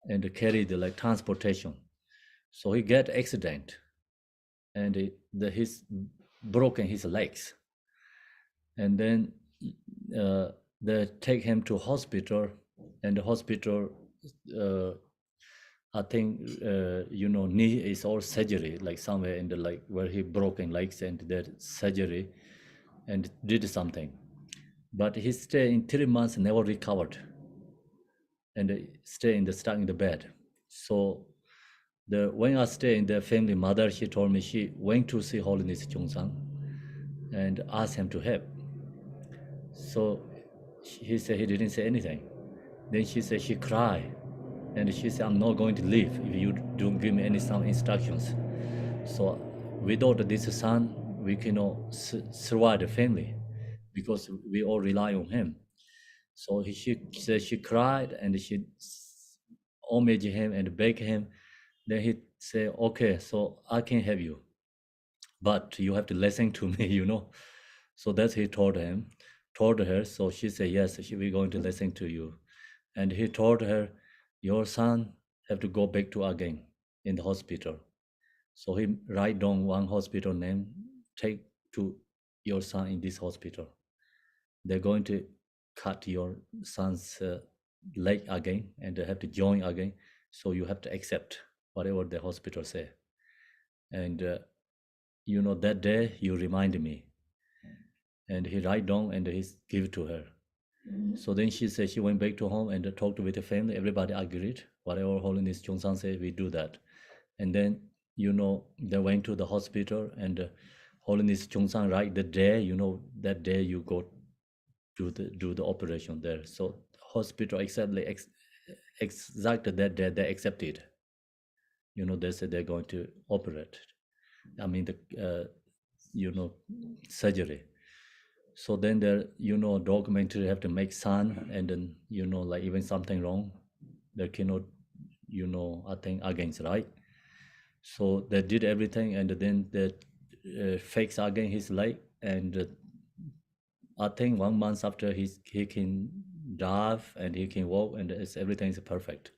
and carry the like transportation. So he get accident, and he's broken his legs, and then they take him to hospital, and the hospital I think you know knee is all surgery like somewhere in the like where he broken legs and that surgery and did something, but he stay in 3 months never recovered and stay in the stuck in the bed. So when I stay in the family, mother she told me she went to see Holiness Chongsang and asked him to help. So he said he didn't say anything. Then she said she cried, and she said, "I'm not going to leave if you don't give me any some instructions." So without this son, we cannot survive the family because we all rely on him. So she said she cried and she homaged him and begged him. Then he said, "Okay, so I can help you, but you have to listen to me, you know." So that's he told her. So she said, "Yes, we're going to listen to you." And he told her, "Your son have to go back to again in the hospital." So he write down one hospital name, take to your son in this hospital. They're going to cut your son's leg again and they have to join again. So you have to accept whatever the hospital say. And you know, that day you remind me. And he write down and he give to her. So then she said she went back to home and talked with the family. Everybody agreed. Whatever Holiness Chongsan said, we do that. And then, they went to the hospital and Holiness Chongsan, right, the day, that day you go do the operation there. So hospital exactly that day they accepted. They said they're going to operate. I mean the surgery. So then there, documentary have to make son, and then like even something wrong, they cannot, I think against, right? So they did everything, and then they fix again his leg, and I think 1 month after he can drive and he can walk, and everything is perfect.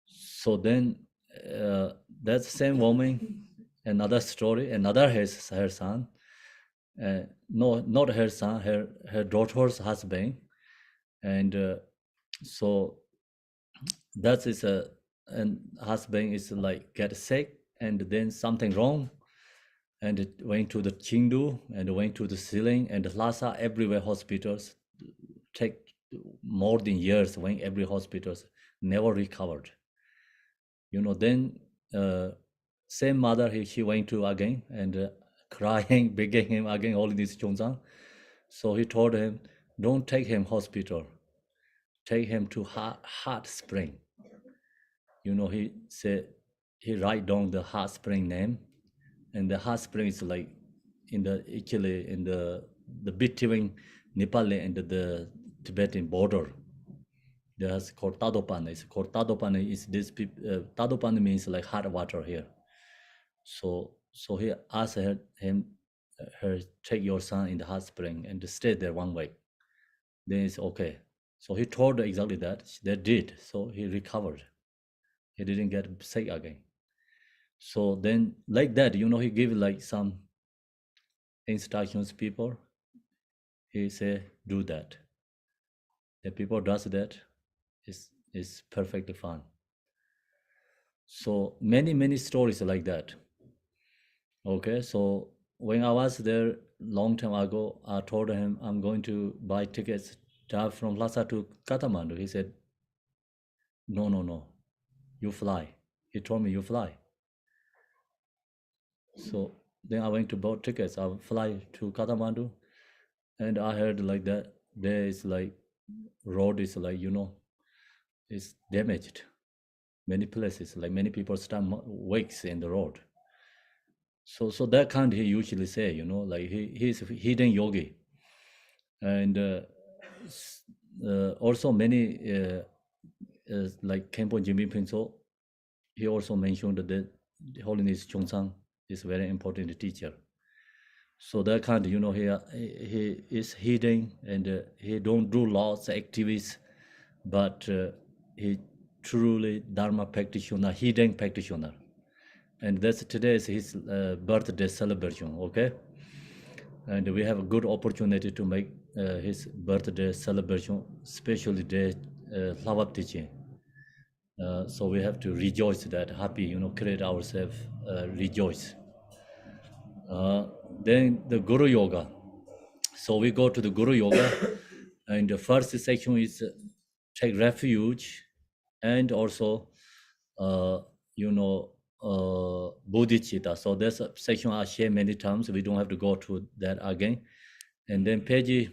So then that same woman, another story, another her son, no, not her son, her daughter's husband, and so that is and husband is like get sick, and then something wrong, and it went to the Chengdu and went to the ceiling and Lhasa, everywhere hospitals take more than years, when every hospitals never recovered. Then same mother, she went to again and crying, begging him again, all this Chongzang. So he told him, don't take him hospital, take him to hot spring. He said, he write down the hot spring name, and the hot spring is like actually in the between Nepal and the Tibetan border. There's called Tadopan. It's called Tadopan. Is this Tadopan means like hot water here. So he asked her take your son in the hot spring and stay there 1 week. Then it's okay. So he told her exactly that. They did. So he recovered. He didn't get sick again. So then like that, he gave like some instructions people. He say do that. The people does that is perfectly fine. So many stories like that. Okay, so when I was there long time ago, I told him I'm going to buy tickets drive from Lhasa to Kathmandu. He said, no, you fly. He told me you fly. So then I went to buy tickets. I fly to Kathmandu, and I heard like that there is like road is like it's damaged. Many places, like many people stand wakes in the road. So that kind he usually say, like he's hidden yogi, and also many like Khenpo Jimmy Pinso, he also mentioned that Holiness Chongsan is very important teacher. So that kind, he is hidden, and he don't do lots of activities, but he truly Dharma practitioner, hidden practitioner. And that's today is his birthday celebration, okay? And we have a good opportunity to make his birthday celebration, especially the Lhabab Duchen. So we have to rejoice that, happy, create ourselves, rejoice. Then the Guru Yoga. So we go to the Guru Yoga, and the first section is take refuge, and also, bodhicitta. So that's a section I share many times. We don't have to go to that again. And then page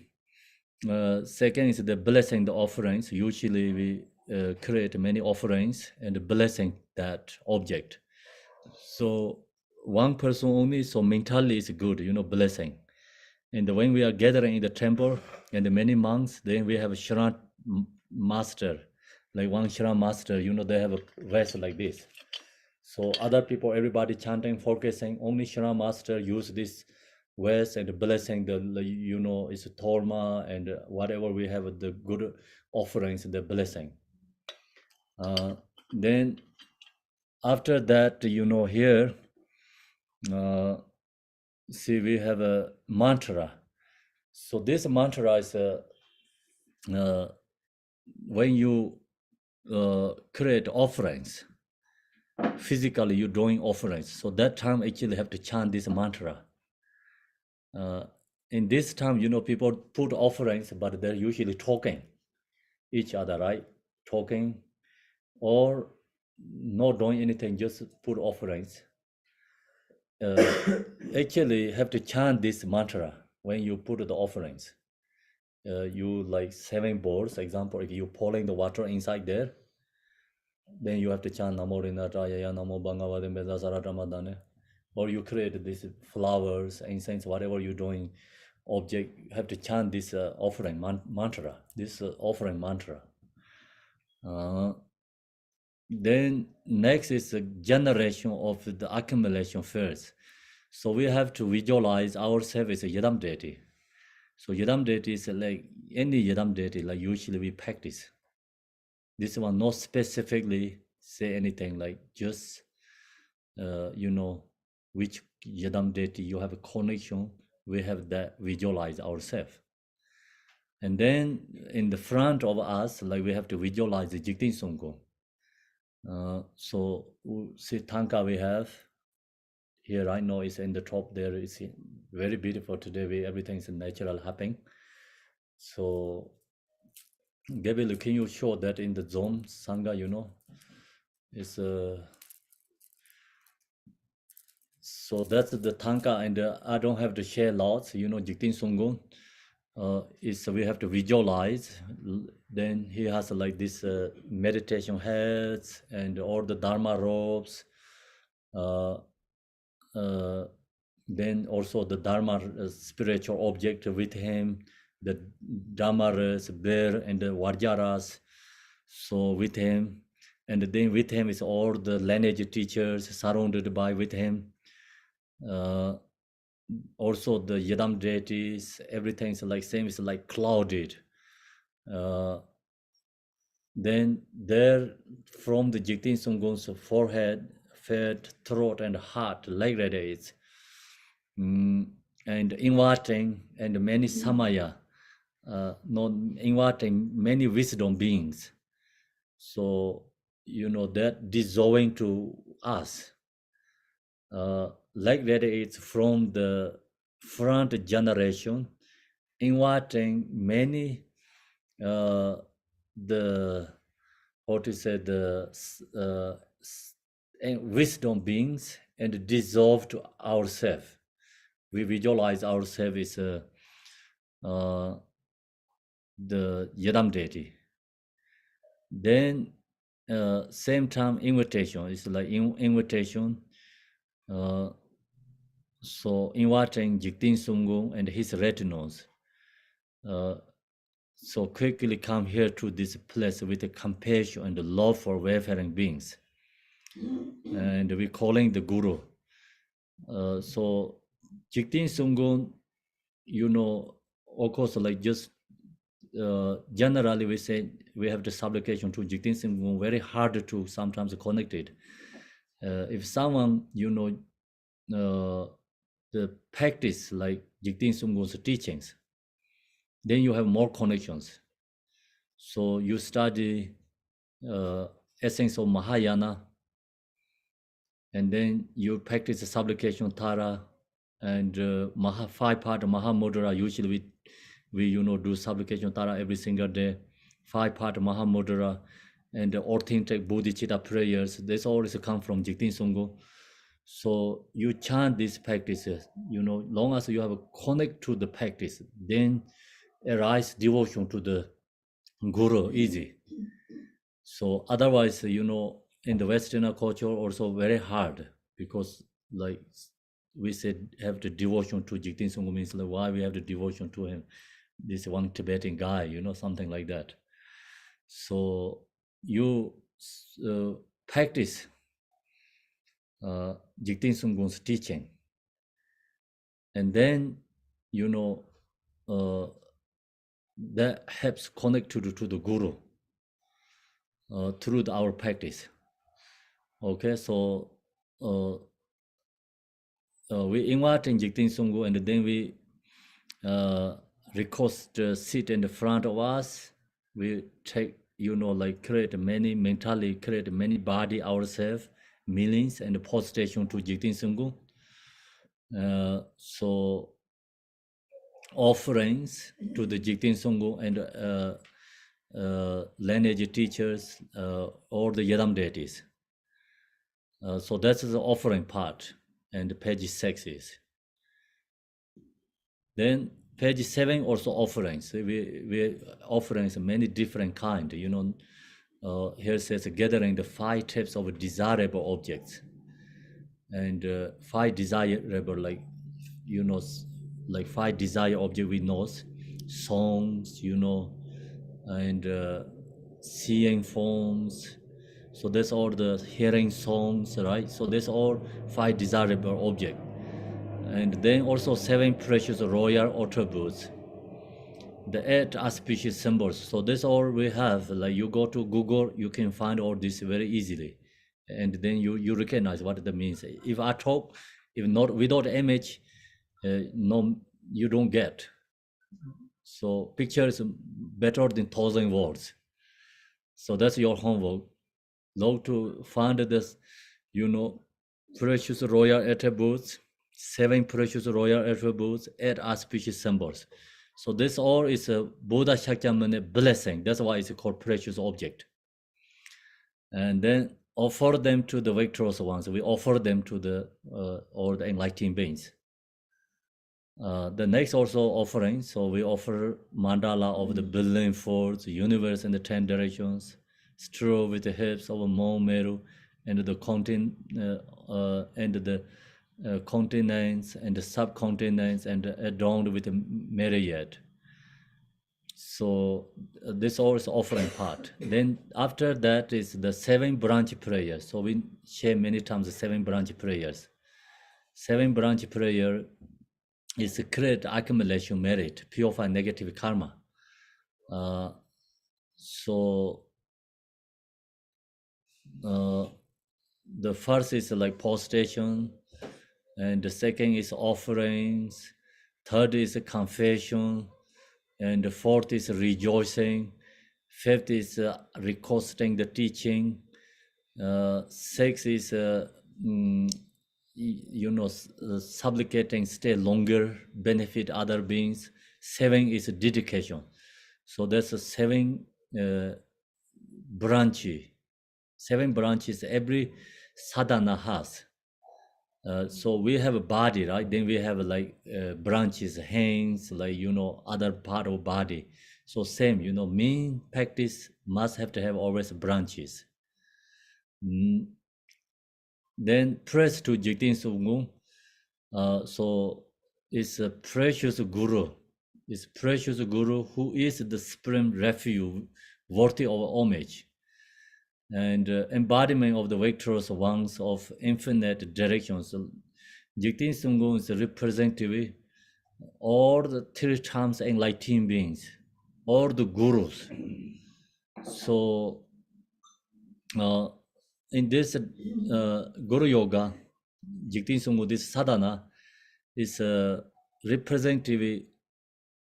second is the blessing, the offerings. Usually we create many offerings and blessing that object. So one person only, so mentally is good, blessing. And when we are gathering in the temple and many monks, then we have a Shran master, like one Shran master, they have a vest like this. So other people, everybody chanting, focusing, only Shran master use this vest and blessing the, it's Torma and whatever we have, the good offerings, the blessing. Then after that, here, see, we have a mantra. So this mantra is when you create offerings, physically you're doing offerings. So that time actually have to chant this mantra. in this time, people put offerings, but they're usually talking each other, right? Talking or not doing anything, just put offerings. Actually have to chant this mantra when you put the offerings. You like 7 bowls, example, if you're pouring the water inside there, then you have to chant Namo Rinataya, Namo Bhagavate Meda Saratamadane. Or you create these flowers, incense, whatever you're doing, object, you have to chant this offering mantra, this offering mantra. Then next is the generation of the accumulation first. So we have to visualize ourselves as a Yadam deity. So Yadam deity is like any Yadam deity, like usually we practice. This one not specifically say anything, like just, which Yadam deity you have a connection, we have that visualize ourselves. And then in the front of us, like we have to visualize the Jigten Songkong. So see Tanka we have here, I know it's in the top there. It's very beautiful today. Everything's natural happening. So Gabriel, can you show that in the zone Sangha, it's so that's the Tanka, and I don't have to share lots, Jiktin Songgon. Is we have to visualize. Then he has like this meditation heads and all the Dharma robes. Then also the Dharma spiritual object with him, the Dhammaras, bear, and the Varjaras. So with him, and then with him is all the lineage teachers surrounded by with him. Also the Yadam deities, everything's like same, is like clouded. Then there from the Jigten Songgon's forehead, fed, throat, and heart, like radiates. And inviting and many samaya, not inviting many wisdom beings. So, that dissolving to us. Like that, it's from the front generation, inviting many the wisdom beings and dissolve to ourselves. We visualize ourselves as the Yadam deity. Then same time invitation is like invitation. So inviting Jigten Songgon and his retinues. So quickly come here to this place with a compassion and love for wayfaring beings. And we're calling the Guru. So Jigten Songgon, of course, like just generally we say we have the supplication to Jigten Songgon, very hard to sometimes connect it. If someone, the practice like Jigten Songgon's teachings, then you have more connections. So you study essence of Mahayana, and then you practice the supplication Tara and 5-part Mahamudra. Usually we do supplication Tara every single day, 5-part Mahamudra, and the authentic bodhicitta prayers. This always come from Jigten Songgon. So you chant these practices, long as you have a connect to the practice, then arise devotion to the Guru easy. So otherwise, in the Western culture also very hard, because like we said, have the devotion to Jigten Songgon means like why we have the devotion to him. This one Tibetan guy, something like that. So you practice Jigten Songgon's teaching, and then that helps connect to the Guru through our practice. Okay, so we invite in Jigten Songgon, and then we request the seat in the front of us. We take, mentally create many body ourselves, millions, and postation to Jigten Songgon. So offerings to the Jigten Songgo and lineage teachers or the Yadam deities. So that's the offering part, and page 6 is. Then page 7 also offerings. We offerings many different kind. Here says gathering the 5 types of desirable objects, and 5 desirable, like like 5 desire object we know, songs, and seeing forms. So that's all the hearing songs, right? So that's all 5 desirable object. And then also 7 precious royal attributes, the 8 auspicious symbols. So that's all we have. Like you go to Google, you can find all this very easily, and then you recognize what that means. If I talk, if not without image, no, you don't get. So picture is better than 1,000 words. So that's your homework. Now to find this, precious royal attributes, 7 precious royal attributes, 8 auspicious symbols. So this all is a Buddha Shakyamuni blessing. That's why it's called precious object. And then offer them to the victorious ones. We offer them to the or the enlightened beings. The next also offering. So we offer mandala of the building forts, the universe in the 10 directions, straw with the hips of a Mount Meru, and the continents and the subcontinents, and adorned with a myriad. So this all is offering part. Then after that is the 7 branch prayers. So we share many times the 7 branch prayers. 7 branch prayer is a create accumulation merit, purify negative karma. The first is like prostration, and the second is offerings, third is confession, and the fourth is rejoicing, fifth is recosting the teaching, sixth is supplicating stay longer, benefit other beings. 7 is dedication. So that's a 7 branches. 7 branches every sadhana has. So we have a body, right? Then we have like branches, hands, like other part of body. So same, main practice must have to have always branches. Then press to Jigten Songgung. So it's a precious guru. It's precious guru who is the supreme refuge, worthy of homage, and embodiment of the victorious ones of infinite directions. So, Jigten Songgung is representative all the 3 times enlightened beings, all the gurus. So in this Guru Yoga, Jigten Songgung, this sadhana is representative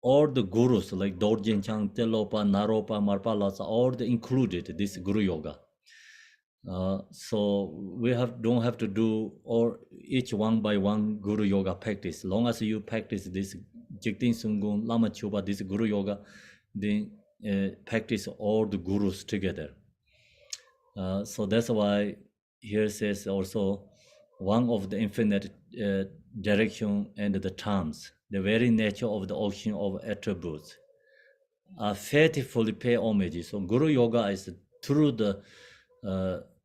all the gurus like Dorjen Chang, Telopa, Naropa, Marpalasa, all the included this Guru Yoga. So we don't have to do or each one by one Guru Yoga practice. Long as you practice this Jigten Songgung, Lama Chopa, this Guru Yoga, then practice all the gurus together. So that's why here says also one of the infinite direction and the terms, the very nature of the ocean of attributes, are faithfully pay homage. So Guru Yoga is through the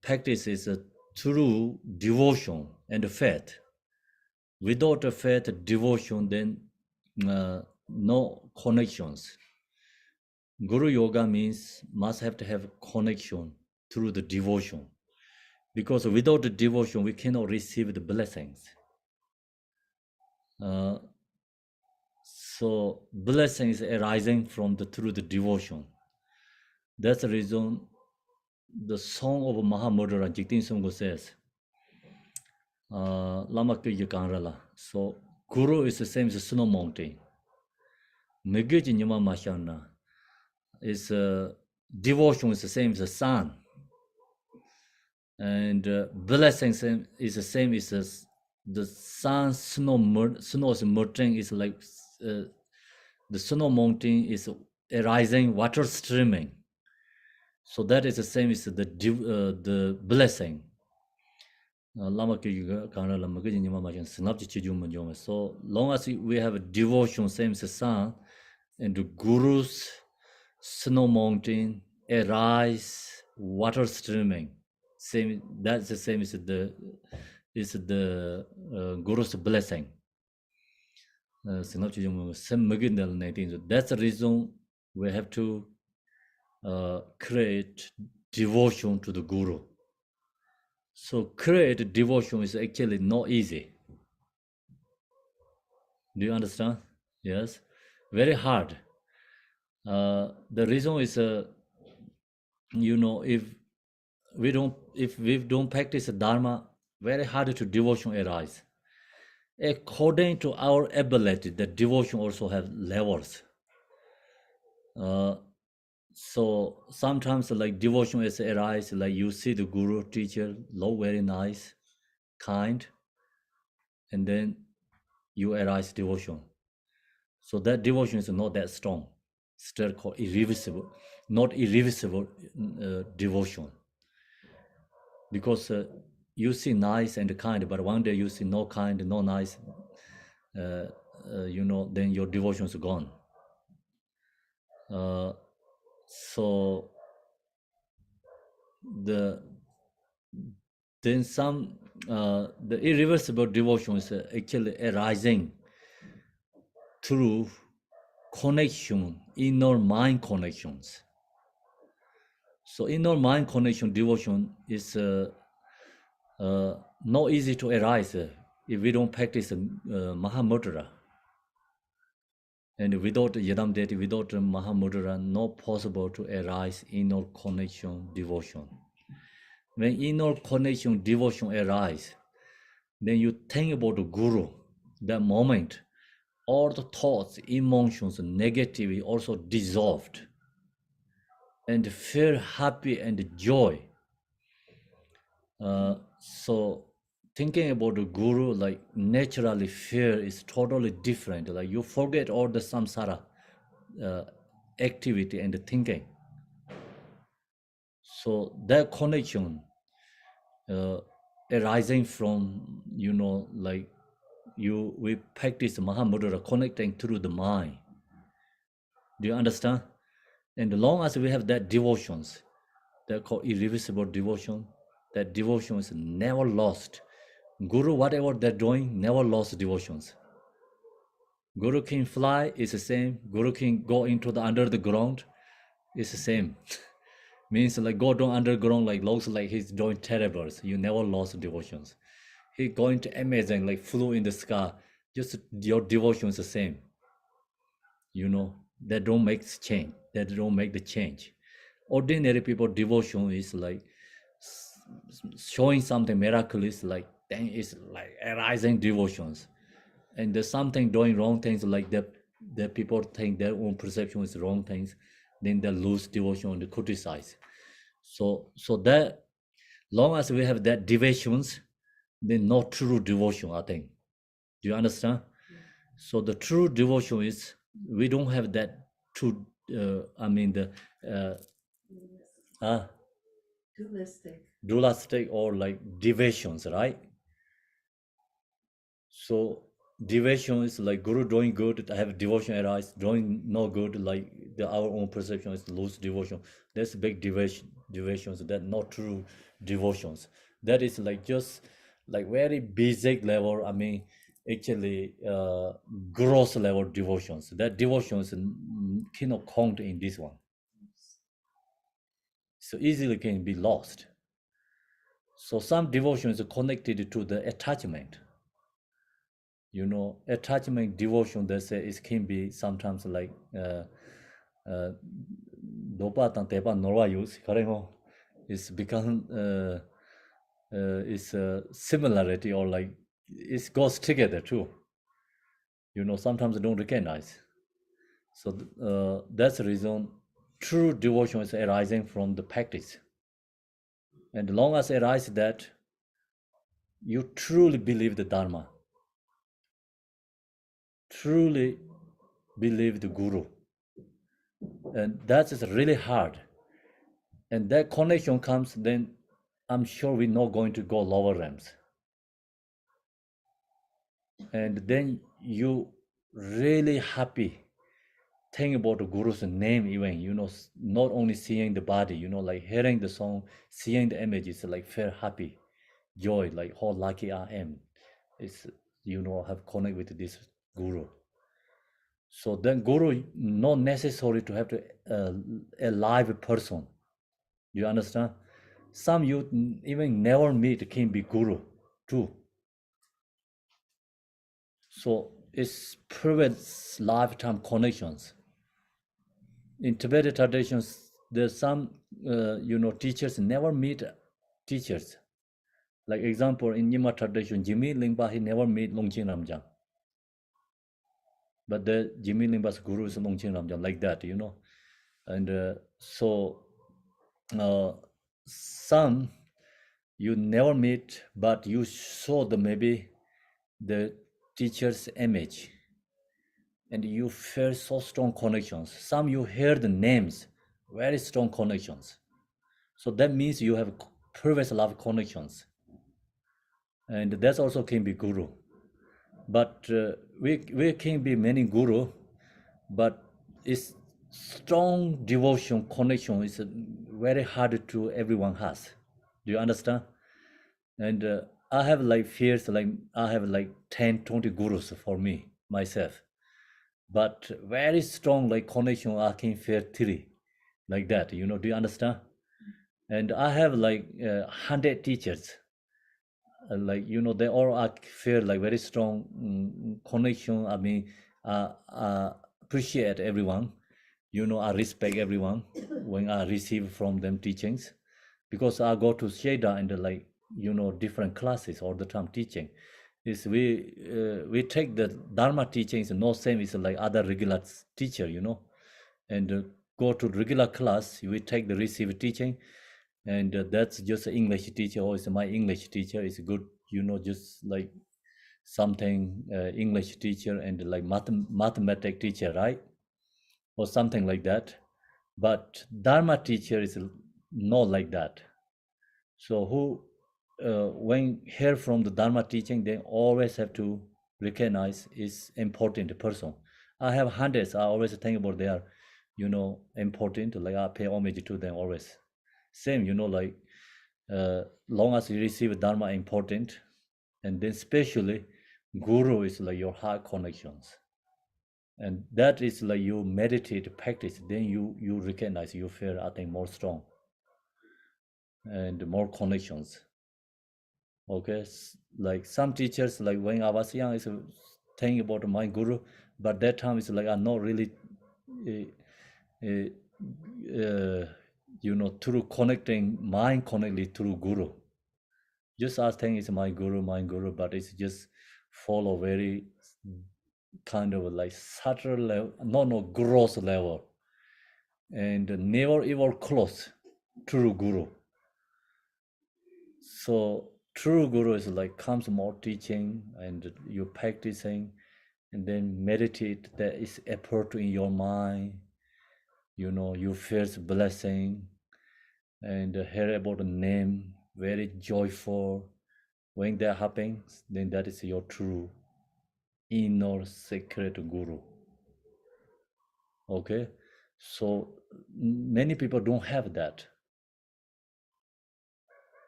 practice is through devotion and faith. Without a faith, devotion, then no connections. Guru Yoga means must have to have connection through the devotion. Because without the devotion, we cannot receive the blessings. So blessings arising from through the devotion. That's the reason the song of Mahamudra Jigten Songgung says, Lama Chopa. So Guru is the same as snow mountain. Megiji Nyama Mashana is devotion is the same as the sun. And blessings is the same as the sun. Snow is melting is like the snow mountain is arising, water streaming. So that is the same as the blessing. Lama Kana Lama So long as we have a devotion, same as the sun, and the Guru's snow mountain, arise, water streaming. Same, that's the same as the Guru's blessing. That's the reason we have to create devotion to the Guru. So create devotion is actually not easy. Do you understand? Yes, very hard. The reason is, if we don't practice Dharma, very hard to devotion arise. According to our ability, the devotion also have levels. So sometimes like devotion is arise, like you see the guru teacher, very nice, kind, and then you arise devotion. So that devotion is not that strong, still called irreversible, not irreversible devotion. Because you see nice and kind, but one day you see no kind, no nice, then your devotion is gone. So the irreversible devotion is actually arising through connection, inner mind connections. So inner mind connection devotion is not easy to arise if we don't practice Mahamudra. And without Yadam Deity, without Mahamudra, not possible to arise inner connection devotion. When inner connection devotion arises, then you think about the Guru, that moment, all the thoughts, emotions, negativity also dissolved. And feel happy and joy. So thinking about the Guru, like naturally fear is totally different. Like you forget all the samsara activity and thinking. So that connection arising from, we practice Mahamudra connecting through the mind. Do you understand? And as long as we have that devotions, they're called irreversible devotion. That devotion is never lost. Guru, whatever they're doing, never lost devotions. Guru can fly, it's the same. Guru can go into the under the ground, it's the same. Means like go down underground, like looks like he's doing terribles. You never lost devotions. He going to amazing, like flew in the sky. Just your devotion is the same. That don't make change. That don't make the change. Ordinary people devotion is like showing something miraculous, like then it's like arising devotions. And there's something doing wrong things like that people think their own perception is wrong things, then they lose devotion and criticize. So that long as we have that devotions, then not true devotion, I think. Do you understand? So the true devotion is we don't have that true. Dualistic or like deviations, right? So deviation is like Guru doing good, have devotion arise, doing no good, like our own perception is lose devotion. That's big deviations. That not true devotions. That is like just like very basic level. Actually, gross level devotions. That devotions cannot count in this one. So easily can be lost. So some devotion is connected to the attachment. Attachment devotion, they say it can be sometimes like dopa tang tepa norwa use karemo. It's become it's a similarity or like it goes together too. Sometimes they don't recognize. So that's the reason true devotion is arising from the practice. And long as it arises that you truly believe the Dharma, truly believe the guru. And that is really hard. And that connection comes, then I'm sure we're not going to go lower realms. And then you really happy think about the guru's name even, not only seeing the body, like hearing the song, seeing the images, like feel happy, joy, like how lucky I am. It's, have connect with this guru. So then guru, not necessary to have to a live person. You understand? Some you even never meet can be guru too. So it's prevents lifetime connections. In Tibetan traditions, there's some, teachers never meet teachers. Like example, in Nyima tradition, Jimmy Lingpa, he never meet Longchen Ramjang. But the Jimmy Lingpa's guru is Longchen Ramjang, like that, And so some you never meet, but you saw maybe the teacher's image, and you feel so strong connections. Some you hear the names, very strong connections. So that means you have previous love connections, and that also can be guru. But we can be many guru, but it's strong devotion connection is very hard to everyone has. Do you understand? And I have like fears, like I have like 10, 20 gurus for me, myself. But very strong like connection, I can feel 3, like that, do you understand? And I have like 100 teachers, they all feel like very strong connection. I mean, appreciate everyone, I respect everyone when I receive from them teachings, because I go to Sheda and different classes all the time teaching. Is we take the Dharma teachings, no same is like other regular teacher, and go to regular class, we take the receive teaching, and that's just English teacher, or is my English teacher is good, just like something English teacher and like mathematics teacher, right? Or something like that. But Dharma teacher is not like that. So who, when hear from the Dharma teaching, they always have to recognize is important person. I have hundreds. I always think about they are, important. Like I pay homage to them always. Same, like long as you receive Dharma important, and then especially Guru is like your heart connections. And that is like you meditate, practice, then you recognize, you feel, I think, more strong and more connections. Okay, like some teachers, like when I was young, is thinking about my guru, but that time it's like I'm not really, through connecting mind connectly through guru. Just I think it's my guru, but it's just follow very kind of like subtle level, no gross level, and never ever close true guru. So true guru is like comes more teaching and you practicing, and then meditate. There is effort in your mind. You feel blessing, and hear about the name, very joyful. When that happens, then that is your true inner secret guru. Okay, so many people don't have that.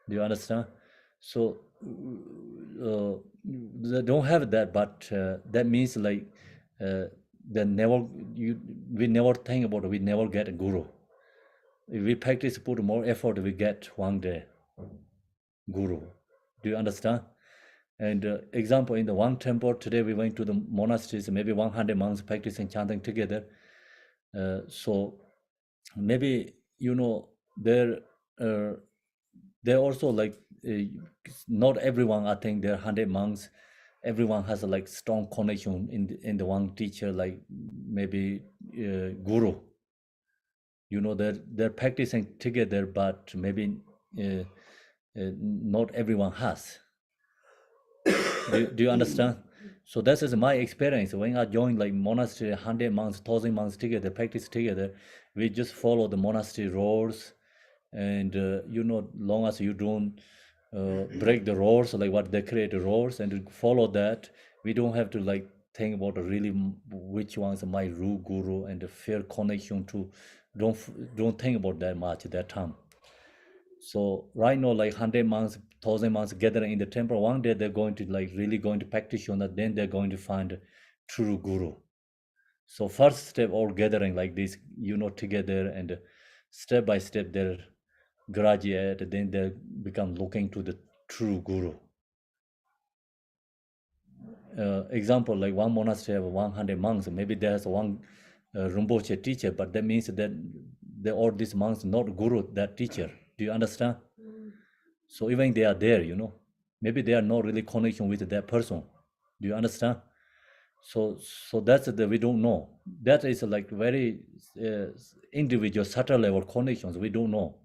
Do you understand? So they don't have that, but that means like we never think about it. We never get a guru. If we practice, put more effort, we get one day guru. Do you understand? And example, in the one temple today, we went to the monasteries, maybe 100 monks practicing chanting together. So maybe they're also like not everyone. I think there are 100 monks. Everyone has a like strong connection in the one teacher, like maybe guru. They're practicing together, but maybe not everyone has. Do you understand? So that is my experience. When I joined like monastery, 100 months, 1,000 months together, practice together, we just follow the monastery rules. And long as you don't break the rules, like what they create the rules, and to follow that, we don't have to like think about really which one's my true guru and the fair connection to. Don't think about that much at that time. So right now, like 100 months, 1,000 months gathering in the temple, one day they're going to like really going to practice on that, then they're going to find true guru. So first step, all gathering like this, together, and step by step they're graduate, then they become looking to the true guru. Example, like one monastery have 100 monks, maybe there's one Rinpoche teacher, but that means that all these monks not guru, that teacher. Do you understand? So even they are there, maybe they are not really connection with that person. Do you understand? So that's the we don't know. That is like very individual, subtle level connections. We don't know.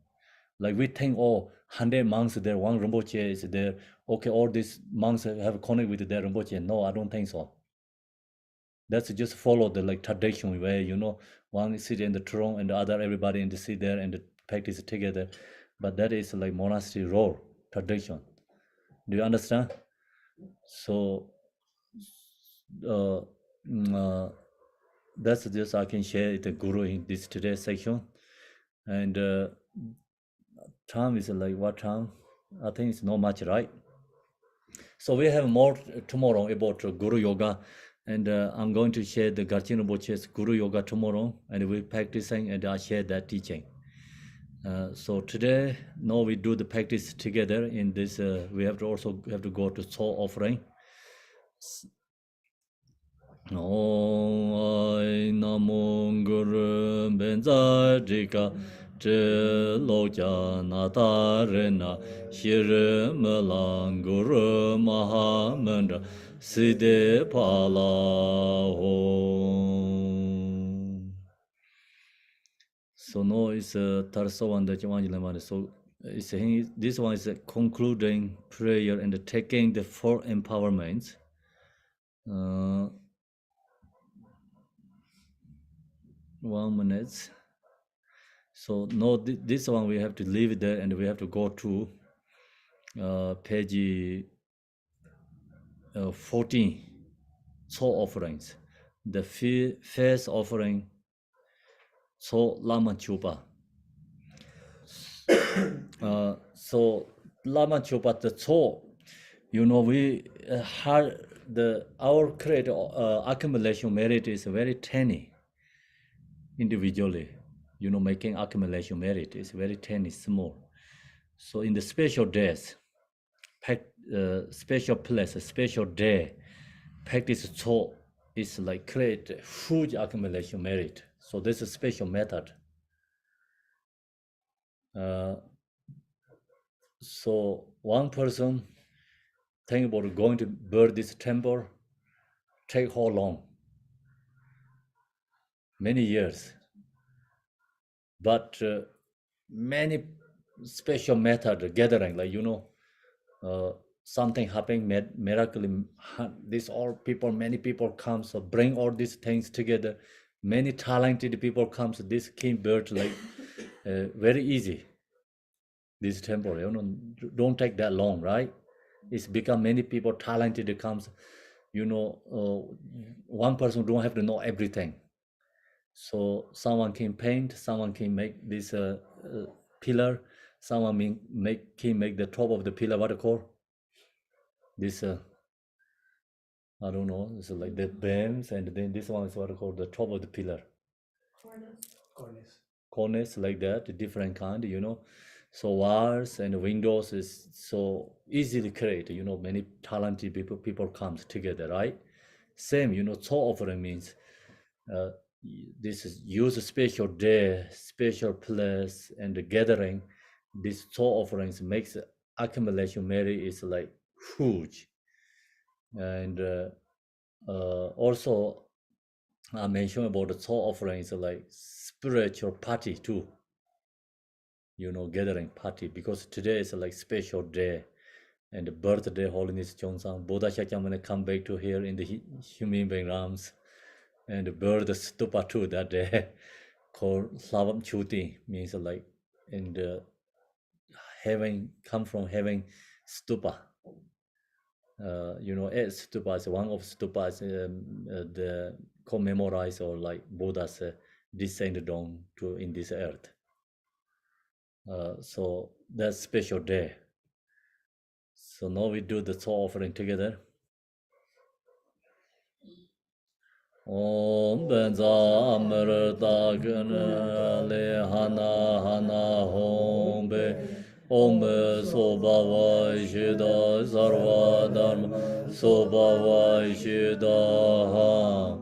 Like we think, 100 monks there, one Rinpoche is there. Okay, all these monks have connect with their Rinpoche. No, I don't think so. That's just follow the like tradition where one sit in the throne and the other everybody in the sit there and the practice together. But that is like monastery role tradition. Do you understand? So that's just I can share the guru in this today's section. And time is like what time? I think it's not much, right? So we have more tomorrow about Guru Yoga, and I'm going to share the Garchin Rinpoche's Guru Yoga tomorrow, and we're practicing, and I share that teaching. So today, now we do the practice together in this. We have to also have to go to Tsog offering. Namo Guru Benza Jika Je Loja Natarena Shire Melang Guru Mahamandra Side Pala Om. So now it's Tarso and the Javanjilamani. So this one is a concluding prayer and taking the 4 empowerments. 1 minute. So no, this one we have to leave it there, and we have to go to page 14. So offerings. The first offering, so Lama Chopa. So Lama Chopa, the so, we had our credit accumulation merit is very tiny. Individually, making accumulation merit is very tiny, small. So in the special days, special place, special day, practice so is like create huge accumulation merit. So this is a special method. So one person think about going to build this temple, take how long? Many years. But many special method gathering, like something happening miraculously. This all people, many people come, so bring all these things together. Many talented people comes. This came built like very easy. This temple, don't take that long, right? It's become many people talented comes. One person don't have to know everything. So someone can paint, someone can make this pillar, someone can make the top of the pillar, what I call this, I don't know, it's like the beams, and then this one is what I call the top of the pillar. Cornice, like that, different kind, So walls and windows is so easily created, many talented people comes together, right? Same, so offering means this is use a special day, special place, and the gathering. This so offerings makes accumulation merit is like huge. And also I mentioned about the so offerings like spiritual party too. Gathering party, because today is like special day, and the birthday Holiness Jongsang. Buddha Shakyamuni come back to here in the human being realms and build the stupa too that day called Lhabab Duchen, means like in the heaven, come from heaven stupa. You know, stupa is one of stupas the commemorate or like Buddha's descended down to in this earth. So that's special day. So now we do the soul offering together. Om benza amrita gana le hana hana hom be om sobhava shida sarva dharma sobhava shida ha.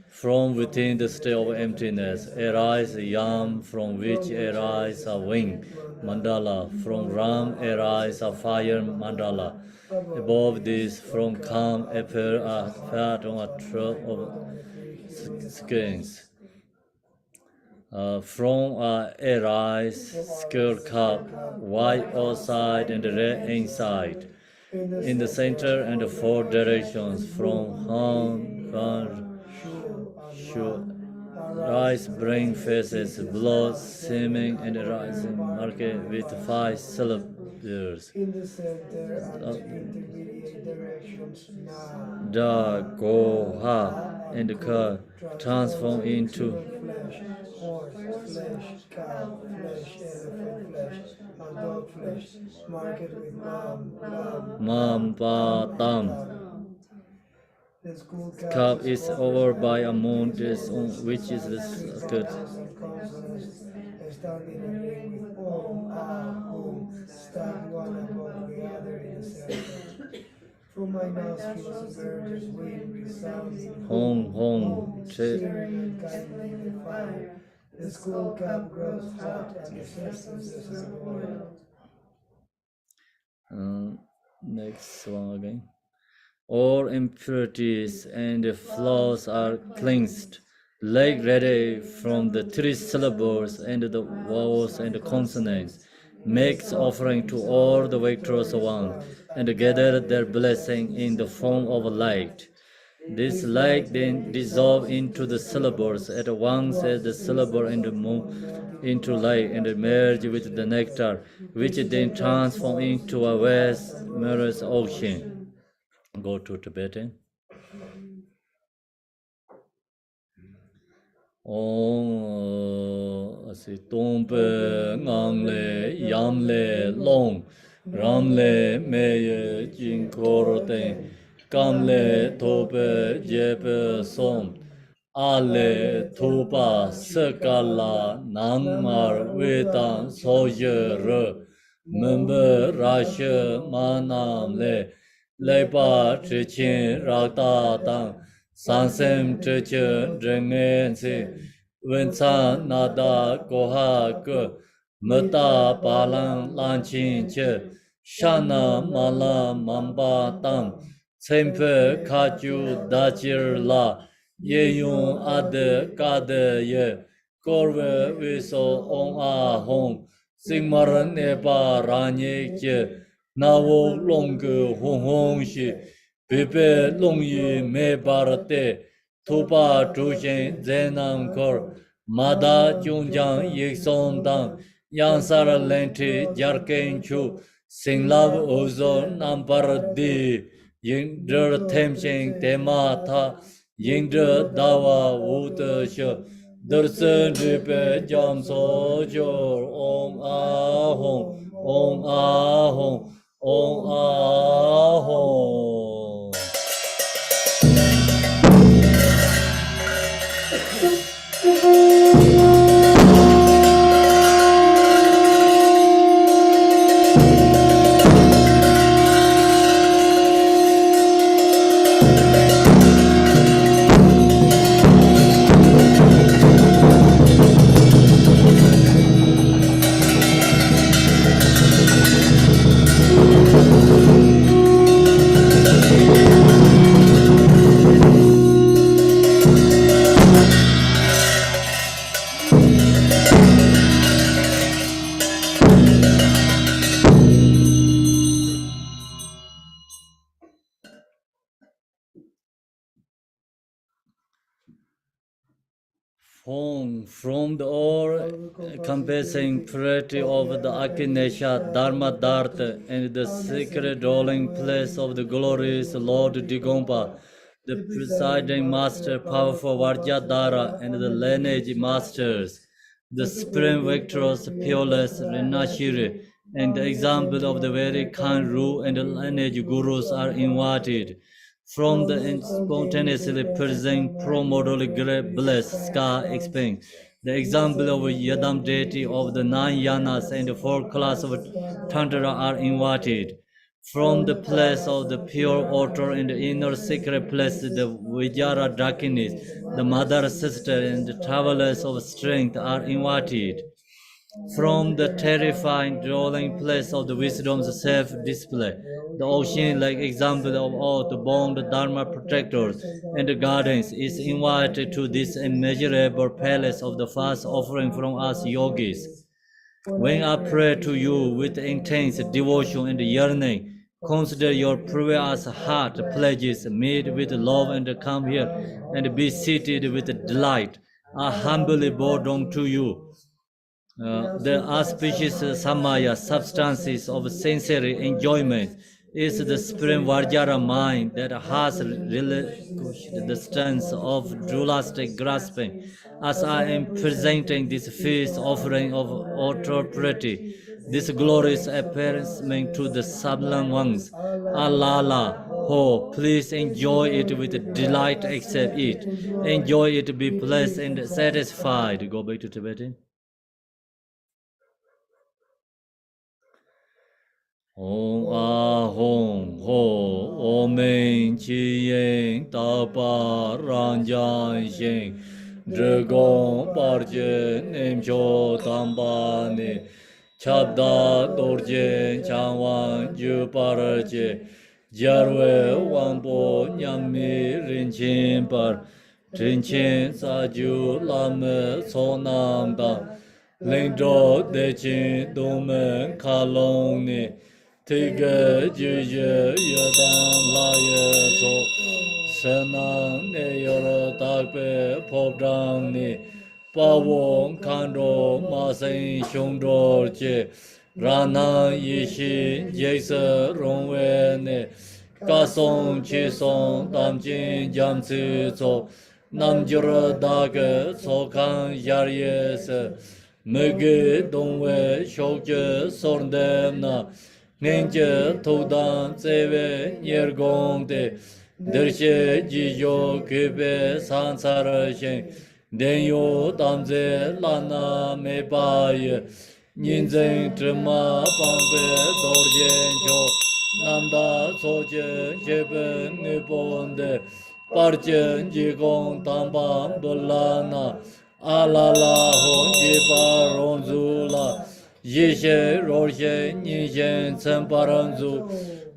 From within the state of emptiness arise yam, from which arise a wing mandala, from ram arise a fire mandala. Above this, from calm appear a fat on a truck of skins. From arise skull cup, white outside and red inside. In the center and the four directions, from horn, rise bring faces, blood, seeming and rising, marked with 5 syllables. In the center and the intermediate directions, na, Da, go, ha, and ka, transform into flesh, horse, flesh, cow, flesh, elephant flesh, and dog flesh, marked with mam, pa, tam. The school Cup is over by a moon, which is the good. consonants starting in a ring with om, ah, hum, stacked one above the other in the center. From my nostrils emerges wind resounding Hong, hong, stirring and kindling the fire. The school cup grows hot and the substances are boiled. Next one again. All impurities and flaws are cleansed, like ready from the 3 syllables and the vowels and the consonants. Makes offering to all the victorious ones and gather their blessing in the form of light. This light then dissolve into the syllables at once as the syllable and move into light and merge with the nectar, which then transform into a vast, mirrorless ocean. Go to Tibetan. Om asi tompe ngang le yam le long ram le meye jin koroten kam le tope jepe som ale tupa sekala nangmar vetan soje re membe rashe manam le leipa trichin rakta tang sansem trichin drengensi Vincent nada koha ke mata palang lanchin che shana mala mamba tam sempe kaju dachir la yeyun ade kade ye korve viso on a hong singmar neba ranye che nawo long hong hong shi pepe long yi me barate Tupa Duchen Zenam Kor Mada Jungjang Yikson Dang Yansar Lenti Jarken Chu Sing Love Ozo Nampar Di Yingder Temchen Temata Yingder Dawa Wuta Sho Dursen Ripe Jam Sojor Om Ahong Om Ahong Om Ahong. From the all-encompassing purity of the Akinesha Dharma Dart and the secret dwelling place of the glorious Lord Digompa, the presiding master, powerful Vajradhara, and the lineage masters, the supreme victorious, peerless Rinashiri, and the example of the very kind rule and the lineage gurus are invited. From the spontaneously present pro-modal bliss scar explains the example of Yadam deity of the nine yanas and the four classes of Tantra are invited. From the place of the pure altar in the inner secret place, the Vijara Dakinis, the mother, sister, and the travelers of strength are invited. From the terrifying dwelling place of the wisdom's self-display, the ocean-like example of all the bound Dharma protectors and the guardians is invited to this immeasurable palace of the fast offering from us yogis. When I pray to you with intense devotion and yearning, consider your prayer as heart pledges made with love and come here and be seated with delight. I humbly bow down to you. The auspicious samaya substances of sincere enjoyment is the supreme Vajra mind that has relinquished the strength of dualistic grasping. As I am presenting this feast offering of authority, this glorious appearance to the sublime ones, Allah, ho, please enjoy it with delight, accept it. Enjoy it, be blessed and satisfied. Go back to Tibetan. Om Ahom Ho Omen Chi Yen Tapa Ranjan Shen Dragon Parje Nemcho Tamba Ne Chabda Dorje Changwan Ju Parache Jarwe Wampo Nyami Rinchin Par Trinchin Saju Lame Sonam Da Lingdo Dechin Domen Kalong Ne Tiga Juja Yadam Laya So Senang Ne Yoro Takpe Popdang Ne Pawong Kando Masen Shongdor Che Rana Yishin Jesa Rongwe Ne Kasong Chisong Damjin Jamsi So Namjura Daga Sokan Yaryes Mege Dongwe Shokje Sorndemna Nenje Todan Tsewe Nyergongde Dershe Jijo Kebe Sansara Shen Denyo Damze Lana Mebaye Ninzen Trima Pangbe Dorjen Cho Namda Soje Chebe Nibonde Parchen Jigong Tambam Bulana Alala Honji Baronzula Yishe Roshe Nishen Tsemparanzu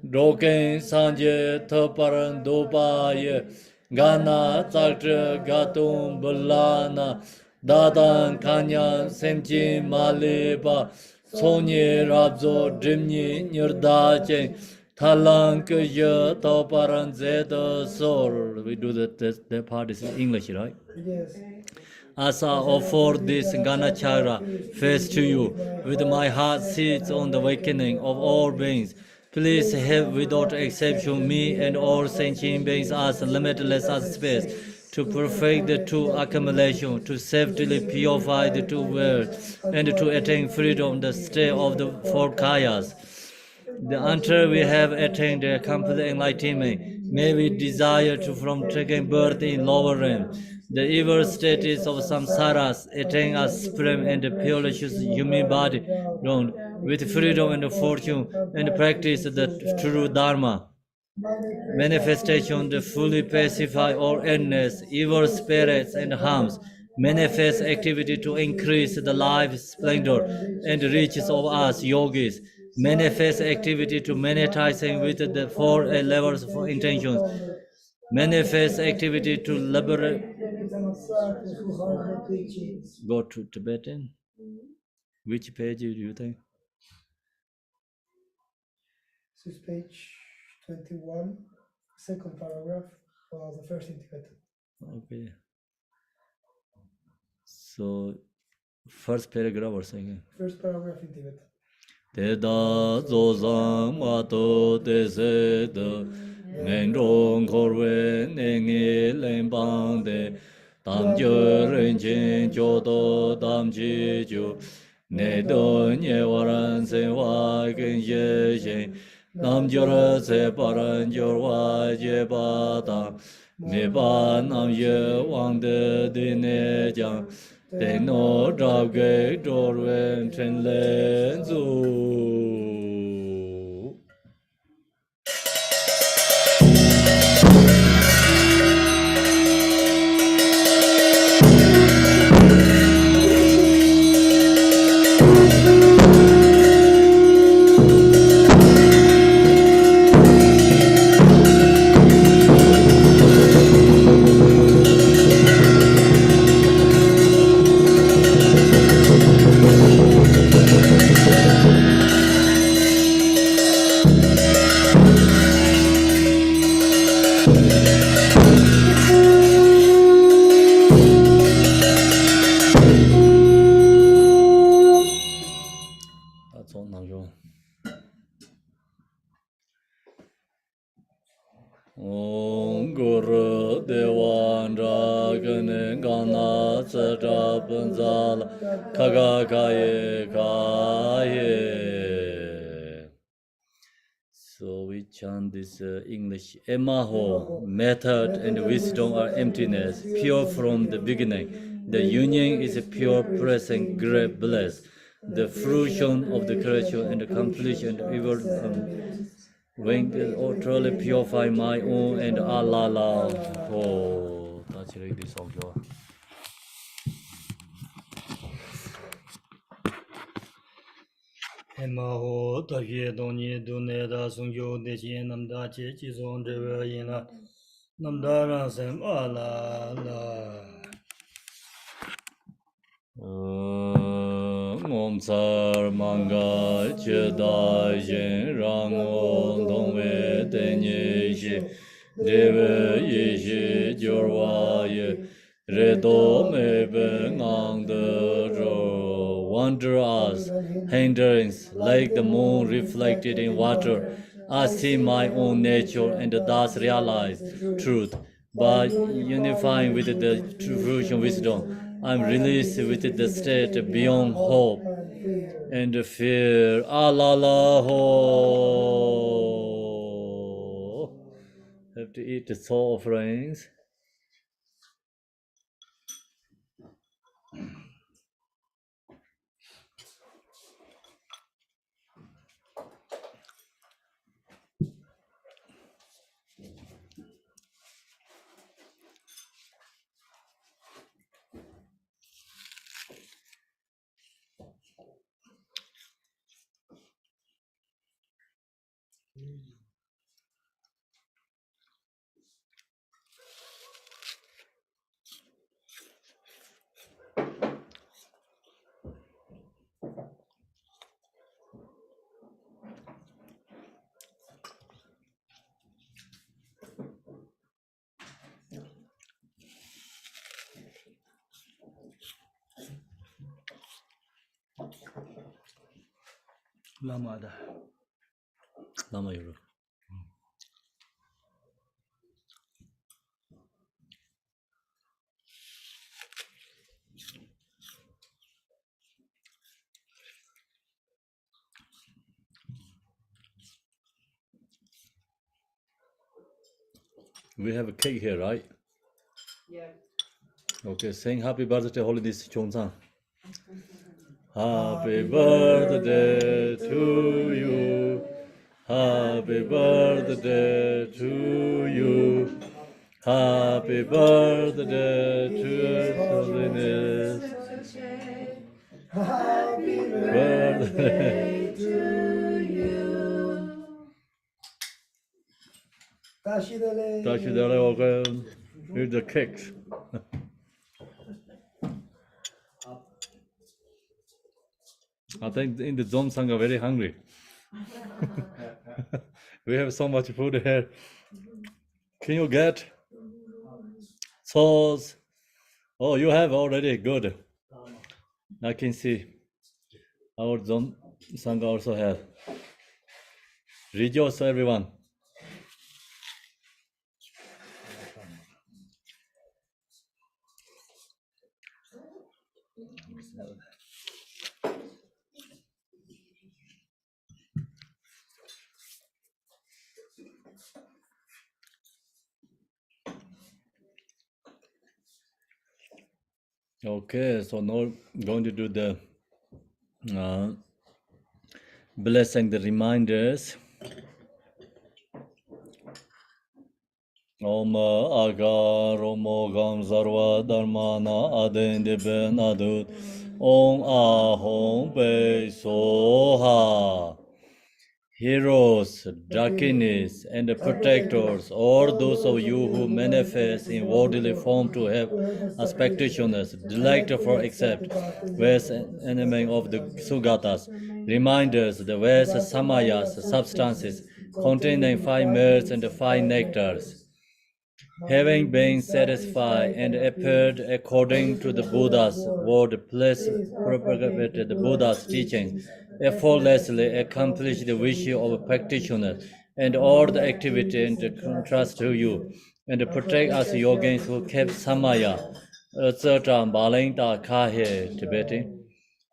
Doken Sanje Taparan Dubaye Gana Taktra Gatum Bulana Dadan Kanyan Semchi Maliba Sonye Rabzo Drimni Nirdache Talank Ye Taparan Zeta Sor. We do that part is in English, right? Yes. As I offer this Ganachara face to you, with my heart seats on the awakening of all beings, please have without exception me and all sentient beings as limitless as space, to perfect the true accumulation, to safely purify the two worlds, and to attain freedom, the state of the four kayas. Until we have attained a complete enlightenment, may we desire to from taking birth in lower realms. The evil status of samsaras attain us supreme and purest human body, grown with freedom and fortune, and practice the true dharma. Manifestation to fully pacify all endless evil spirits and harms. Manifest activity to increase the life splendor and riches of us yogis. Manifest activity to monetizing with the four levels of intentions. Manifest activity to liberate. Go to Tibetan. Which page do you think? This is page 21, second paragraph, the first in Tibetan. Okay. So, first paragraph or second? First paragraph in Tibetan. Teda zozang mato dese de nendong korwe nengi lembang de tam je ren chen jo do tam ji ju ne do nye waran se wa gen ye shen nam jo ra se paran jo wa je ba da me ba nam ye wang de ne jang they know dog gay doorway chen len zu. That's all now. Om Guru Devandra Gane Gana Satra Panzala Kaga Kaye Kaye. So we chant this English. Emaho, method and wisdom are emptiness, pure from the beginning. The union is a pure present, great bliss. The fruition of the creation and the completion of evil when truly purify my own and Allah. Oh, that's really this song. Emaho Tahe Doni Duneda Sungyo Dechi Namda Chechi Zon Dewa Yina Namda Rasem Allah. Ngom Sar Manga Cheda Yin Rang On Dong We Tenye Shi Deve Yi Shi Jorwa Ye Redo Me Ben Ang De Ro Wonder us hindrance like the moon reflected in water. I see my own nature and thus realize truth. By unifying with the true fruition wisdom, I'm released with the state beyond hope and fear. Allah ho. Have to eat the soul offerings. Lama da. Lama yuru. We have a cake here, right? Yeah. Okay, sing happy birthday, holiday Chongzang. Happy birthday to you. Happy birthday to you. Happy birthday to Holiness. Happy Birthday to you. Tashidale. Tashidale, welcome. Here's the cakes. I think in the Zhongsang are very hungry. We have so much food here. Can you get sauce? Oh, you have already. Good. I can see our Zon Sangha also have. Rejoice, everyone. Okay, so now going to do the blessing, the reminders. Om Aga Romo Gam Zarva Dharmana Aden Ben Adut Om Ahom Be Soha. Heroes, darkness, and protectors, all those of you who manifest in worldly form to have expectations, delight for accept, West enemy of the Sugatas, reminders, the West Samayas, substances containing 5 mirrors and 5 nectars. Having been satisfied and appeared according to the Buddha's word, plus propagated the Buddha's teachings, effortlessly accomplished the wish of practitioners and all the activity and the contrast to you, and protect us yogins who kept samaya, etc. Balinta kahe, Tibetan.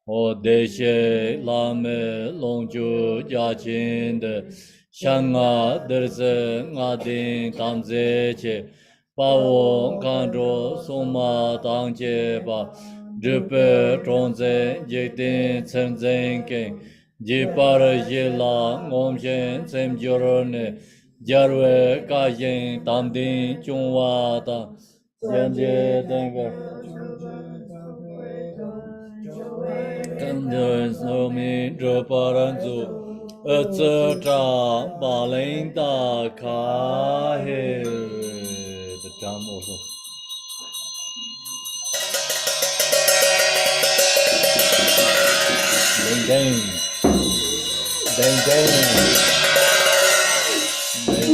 O deshe lame longju jachin de shanga derse ngadin tamze che pawo kandro soma tangche ba drupe tronze jektin tsenzen ke jipar jila ngomshen tsem jorone jarwe kajen tamdin chungwa ta janje dengar Kandans nomi droparanzu etc. Balinda kahe. The drum also. Ding ding. Ding ding. Ding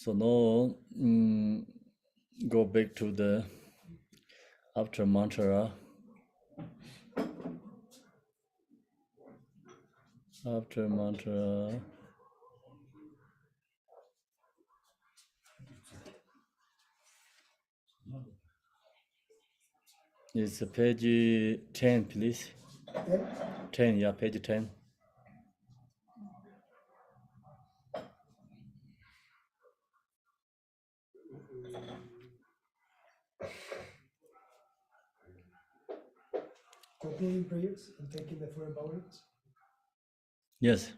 So now go back to the after mantra. After mantra. It's page 10, please. 10, yeah, page 10. Concluding prayers and taking the 4 bowings. Yes.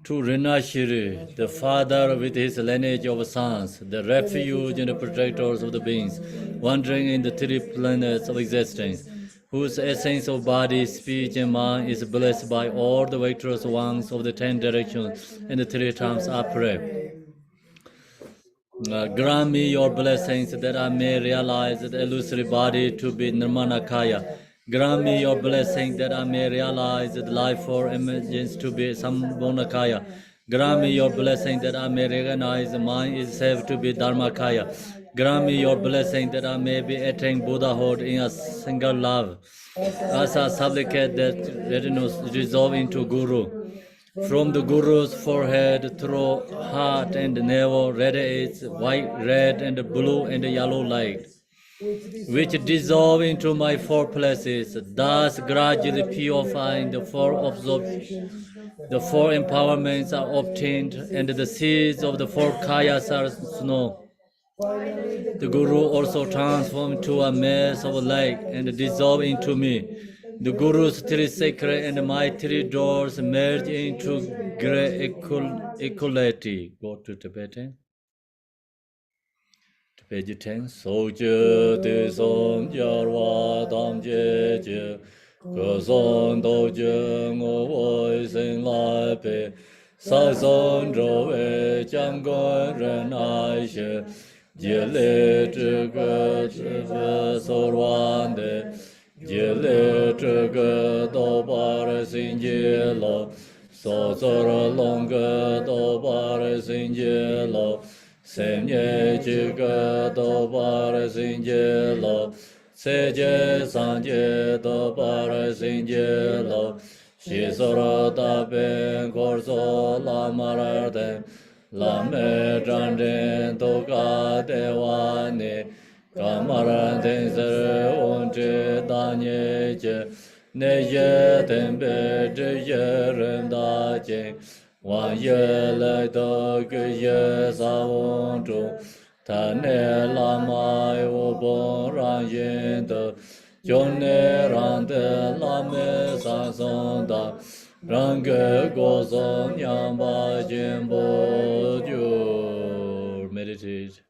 To Rinashiri, the father with his lineage of sons, the refuge and the protectors of the beings, wandering in the 3 planets of existence, whose essence of body, speech, and mind is blessed by all the victorious ones of the 10 directions and the 3 times upright. Grant me your blessings that I may realize the illusory body to be Nirmanakaya. Grant me your blessing that I may realize the life for emergence to be Sambhonakaya. Grant me your blessing that I may recognize the mind itself to be Dharmakaya. Grant me your blessing that I may be attain Buddhahood in a single love. As I supplicate that retinue resolve into Guru. From the Guru's forehead, through heart and navel radiates white, red, and blue and yellow light, which dissolve into my 4 places, thus gradually purifying the 4 absorptions. The 4 empowerments are obtained, and the seeds of the 4 kayas are snow. The Guru also transformed to a mass of light and dissolved into me. The Guru's three sacred and my three doors merge into great equality. Go to Tibetan. Page 10. Soje de som jarwa dam je je. Ke son do je ngo woi sen lai pe. Sai son zhou wei jiang gun ren ai xie. Jie le zhe ge zhe fe so ruan de. Jie le zhe ge do ba re xin jie lo. So zo re long ge do ba re xin jie lo. Sem ye ji ge do ba re xin jie lo. Se je san jie do ba re xin jie lo. Shi so ra da ben gor so la ma ra de. La me zhan zhen do ga de wa ne. Ga ma ra den se re on zhe da nye je. Ne ye den be zhe ye ren da jing. Wan ye le do ge ye sa wong zhong. Ta ne la mai wo bon ran yin de. Jiong ne ran de la me san song da. Rang ge go song nyang ba jin bo ju. Meditate.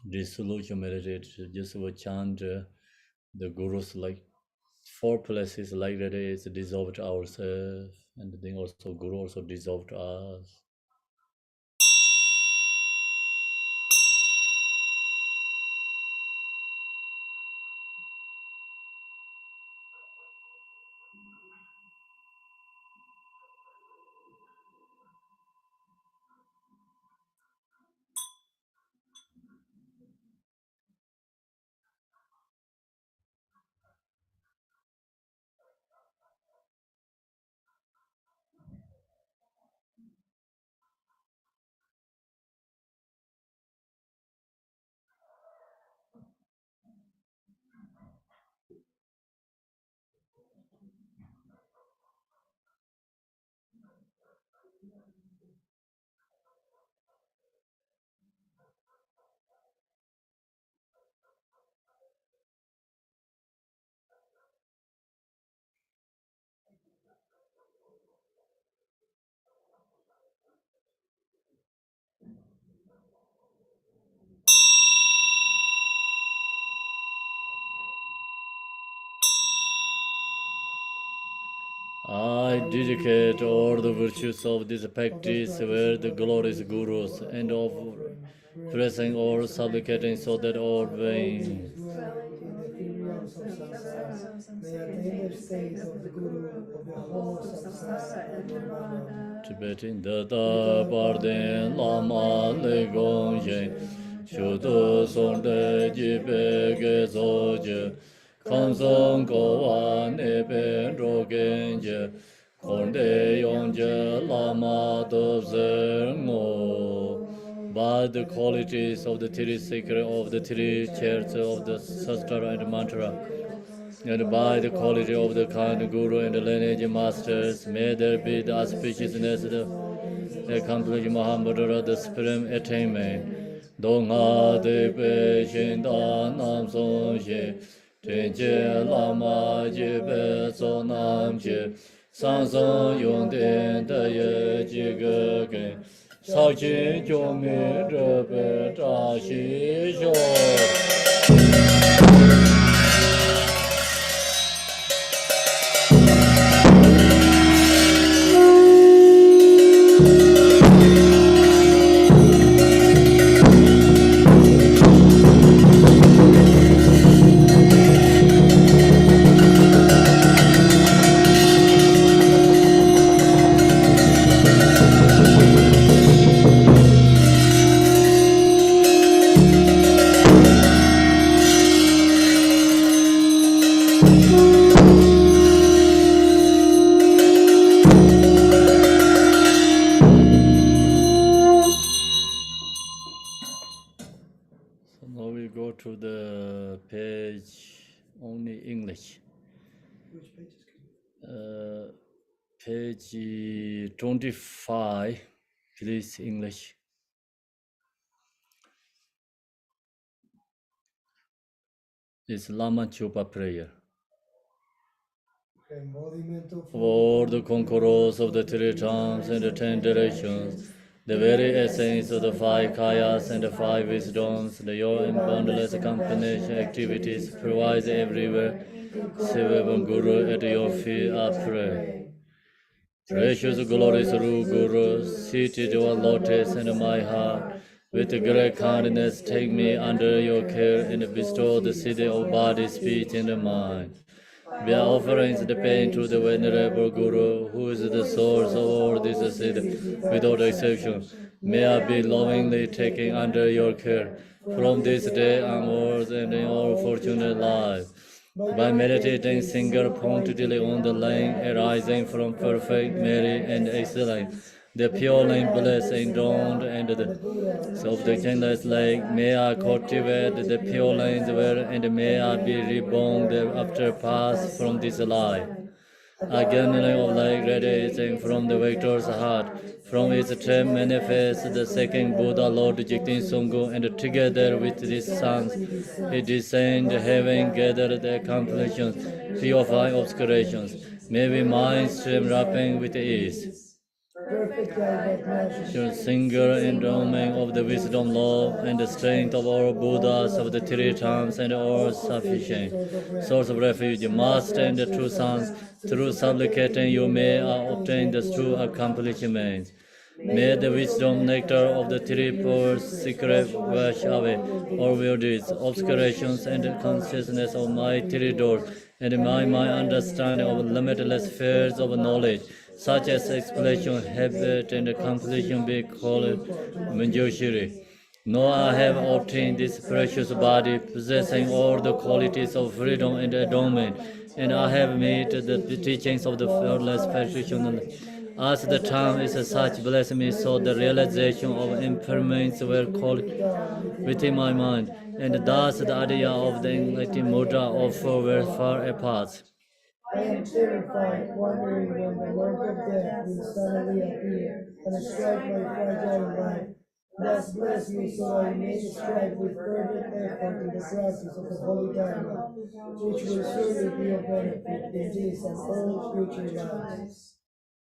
Dissolution meditate. Just will chant the Guru's like 4 places like that is dissolved ourselves, and then also Guru also dissolved us. I dedicate all the virtues of this practice where the glorious Gurus and of pressing or supplicating so that all beings dwelling in the three realms of samsara may attain the state of the Guru of the whole samsara and nirvana. Tibetan Dada Barden Lama Legong Yen Shudu Sonde Jibe Gezoje Kansong Gowa Neben Rogenje Konde Yongje Lama Dobzerngo. By the qualities of the three sacred of the three chairs of the Sastra and Mantra, and by the quality of the kind Guru and the lineage masters, may there be the auspiciousness, the accomplished Mahamudra, the supreme attainment. Donga de pe shin da nam song shi, ten che lama ji pe so nam chi, san song yong den de ye ji ge gen, sao chi jiu mi zhe pe zha xi xiu. Now we go to the page only English. Which pages? Page 25, please English. It's Lama Chopa prayer. embodiment of For the conquerors of the three times and the 10 directions, the very essence of the 5 kayas and the 5 wisdoms, the your and boundless combination activities provides everywhere. Sivam Guru, at your feet I pray. Precious glorious Guru, seated on lotus in my heart, with great kindness take me under your care and bestow the city of body, speech, and mind. We are offering the pain to the Venerable Guru, who is the source of all this city, without exception. May I be lovingly taken under your care from this day onwards and in all fortunate life. By meditating single pointedly on the line arising from perfect merit and excellence, the pure line blessed, enthroned, and the self-the lake, may I cultivate the pure lines where, and may I be reborn after pass from this life. Again, of light radiating from the victor's heart, from its trap manifests the second Buddha, Lord Jigten Songgo, and together with his sons, he descended heaven, gathered the accomplishments, purifying obscurations. May we mind stream wrapping with ease. perfect guide like magic. Singer endowment of the wisdom, love, and the strength of all Buddhas of the three times and all sufficient. Source of refuge, Master and the true sons, through supplicating you may obtain the true accomplishments. May the wisdom nectar of the three powers secret wash away all weirdies, obscurations, and consciousness of my three doors, and my understanding of limitless spheres of knowledge, such as explanation, habit, and completion be called Manjushri. Now I have obtained this precious body, possessing all the qualities of freedom and adornment, and I have made the teachings of the fearless practitioner. As the time is such, bless me, so the realization of impairments were called within my mind, and thus the idea of the enlightened mudra of four were far apart. I am terrified, wondering when the work of death will suddenly appear and strike my fragile life. Thus bless me so I may strive with fervent effort in the practice of the Holy Dharma, which will surely be of benefit in this and all future lives.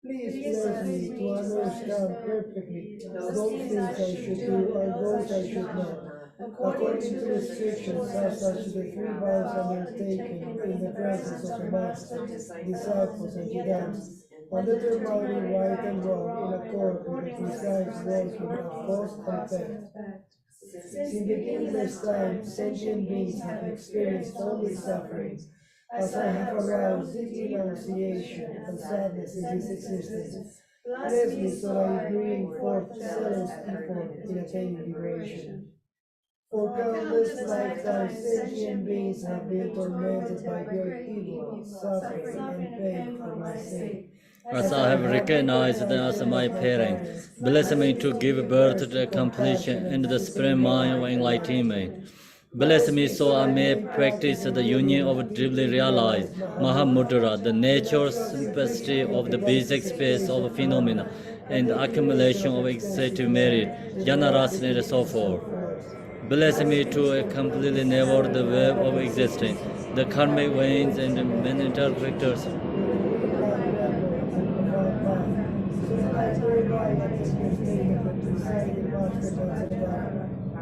Please bless me to understand perfectly those things I should do and those I should not, according to restrictions as such the three vows undertaken in the presence of the Master, disciples, and Jidams, and determining right and wrong in accord with the precise working of cause and effect. Since the beginningless time, sentient beings have experienced only suffering, as I have aroused deep renunciation and sadness in this existence. Bless me so I bring forth zealous effort in attaining liberation. For countless lifetimes, sentient beings have been tormented by great evil, suffering, and pain for my sake. As I have recognized them as my parents, bless me to give birth to the completion and the supreme mind of enlightenment. Bless me so I may practice the union of deeply realized Mahamudra, the natural simplicity of the basic space of phenomena, and the accumulation of excessive merit, generosity, and so forth. Bless me to completely never the web of existence, the karmic veins and the mental vectors.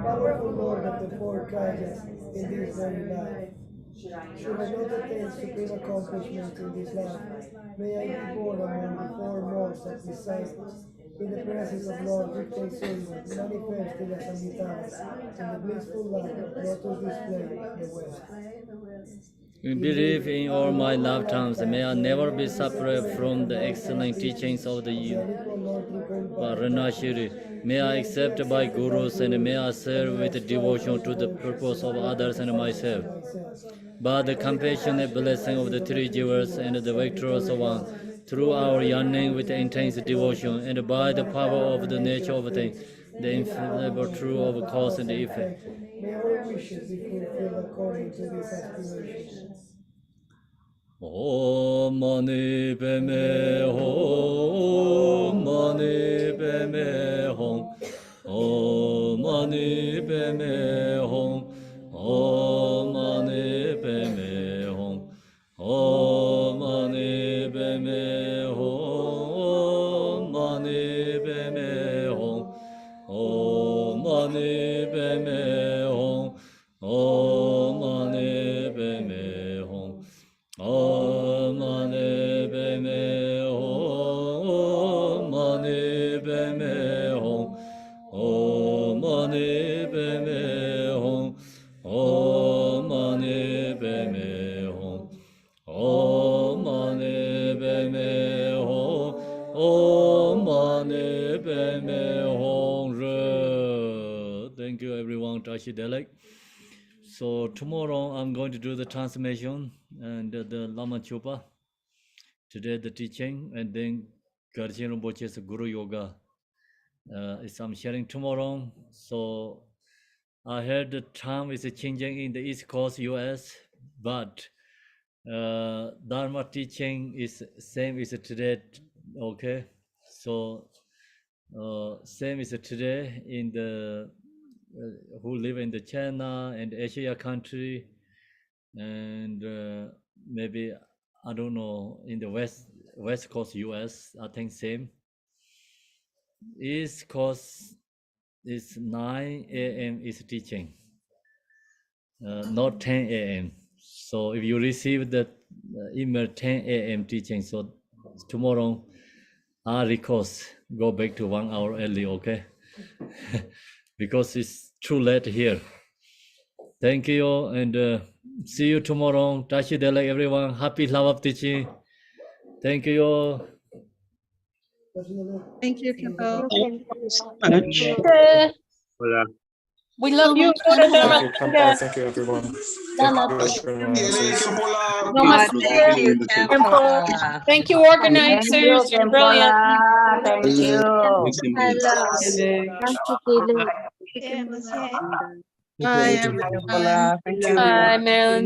Powerful Lord of the four Kajas in this very life. Should I not attain supreme accomplishment in this life, may I be born among the foremost of disciples, in the presence of Lord Jigten Sungmo, manifested as Amitabha, in the blissful light of lotus display in the West. We believe in all my lifetimes. May I never be separate from the excellent teachings of the Varanashiri. May I accept by gurus and may I serve with devotion to the purpose of others and myself. By the compassionate blessing of the three givers and the victorious one, through our yearning with intense devotion, and by the power of the nature of things, the infallible truth of cause and effect. May our wishes be fulfilled according to these aspirations. Om Mani Padme Hum, Mani Padme Hum, Om Mani Padme Hum, Om Mani Padme Hum, Om Mani Om Mani Padme Hum. Om Mani Padme Hum. Om Mani Padme Hum. Thank you, everyone. Tashi Delek. So tomorrow I'm going to do the transformation and the Lama Chopa. Today the teaching, and then Garjin Rinpoche's Guru Yoga. Is I'm sharing tomorrow. So I heard the time is changing in the East Coast, US, but Dharma teaching is same as today. Okay, so same as today in the who live in the China and Asia country, and maybe I don't know in the West Coast US. I think same. East Coast is 9 a.m. is teaching, not 10 a.m. So if you receive the email 10 a.m. teaching, so tomorrow I request go back to 1 hour early, okay? Because it's too late here. Thank you, and see you tomorrow. Tashi Delek, everyone. Happy Lhabab teaching. Thank you. Thank you, Kempo. Thank you so much. Hola. We love you. Dora Dora. Thank you, Kampa. Thank you, everyone. Thank Dana. you, everyone. Namaste. Thank you, Kempo. Kempo. Thank you, Thank you, organizers. You're brilliant. Kempola. Thank you. Bye, Thank you, everyone. Kempola. Thank you. Bye, Marilyn.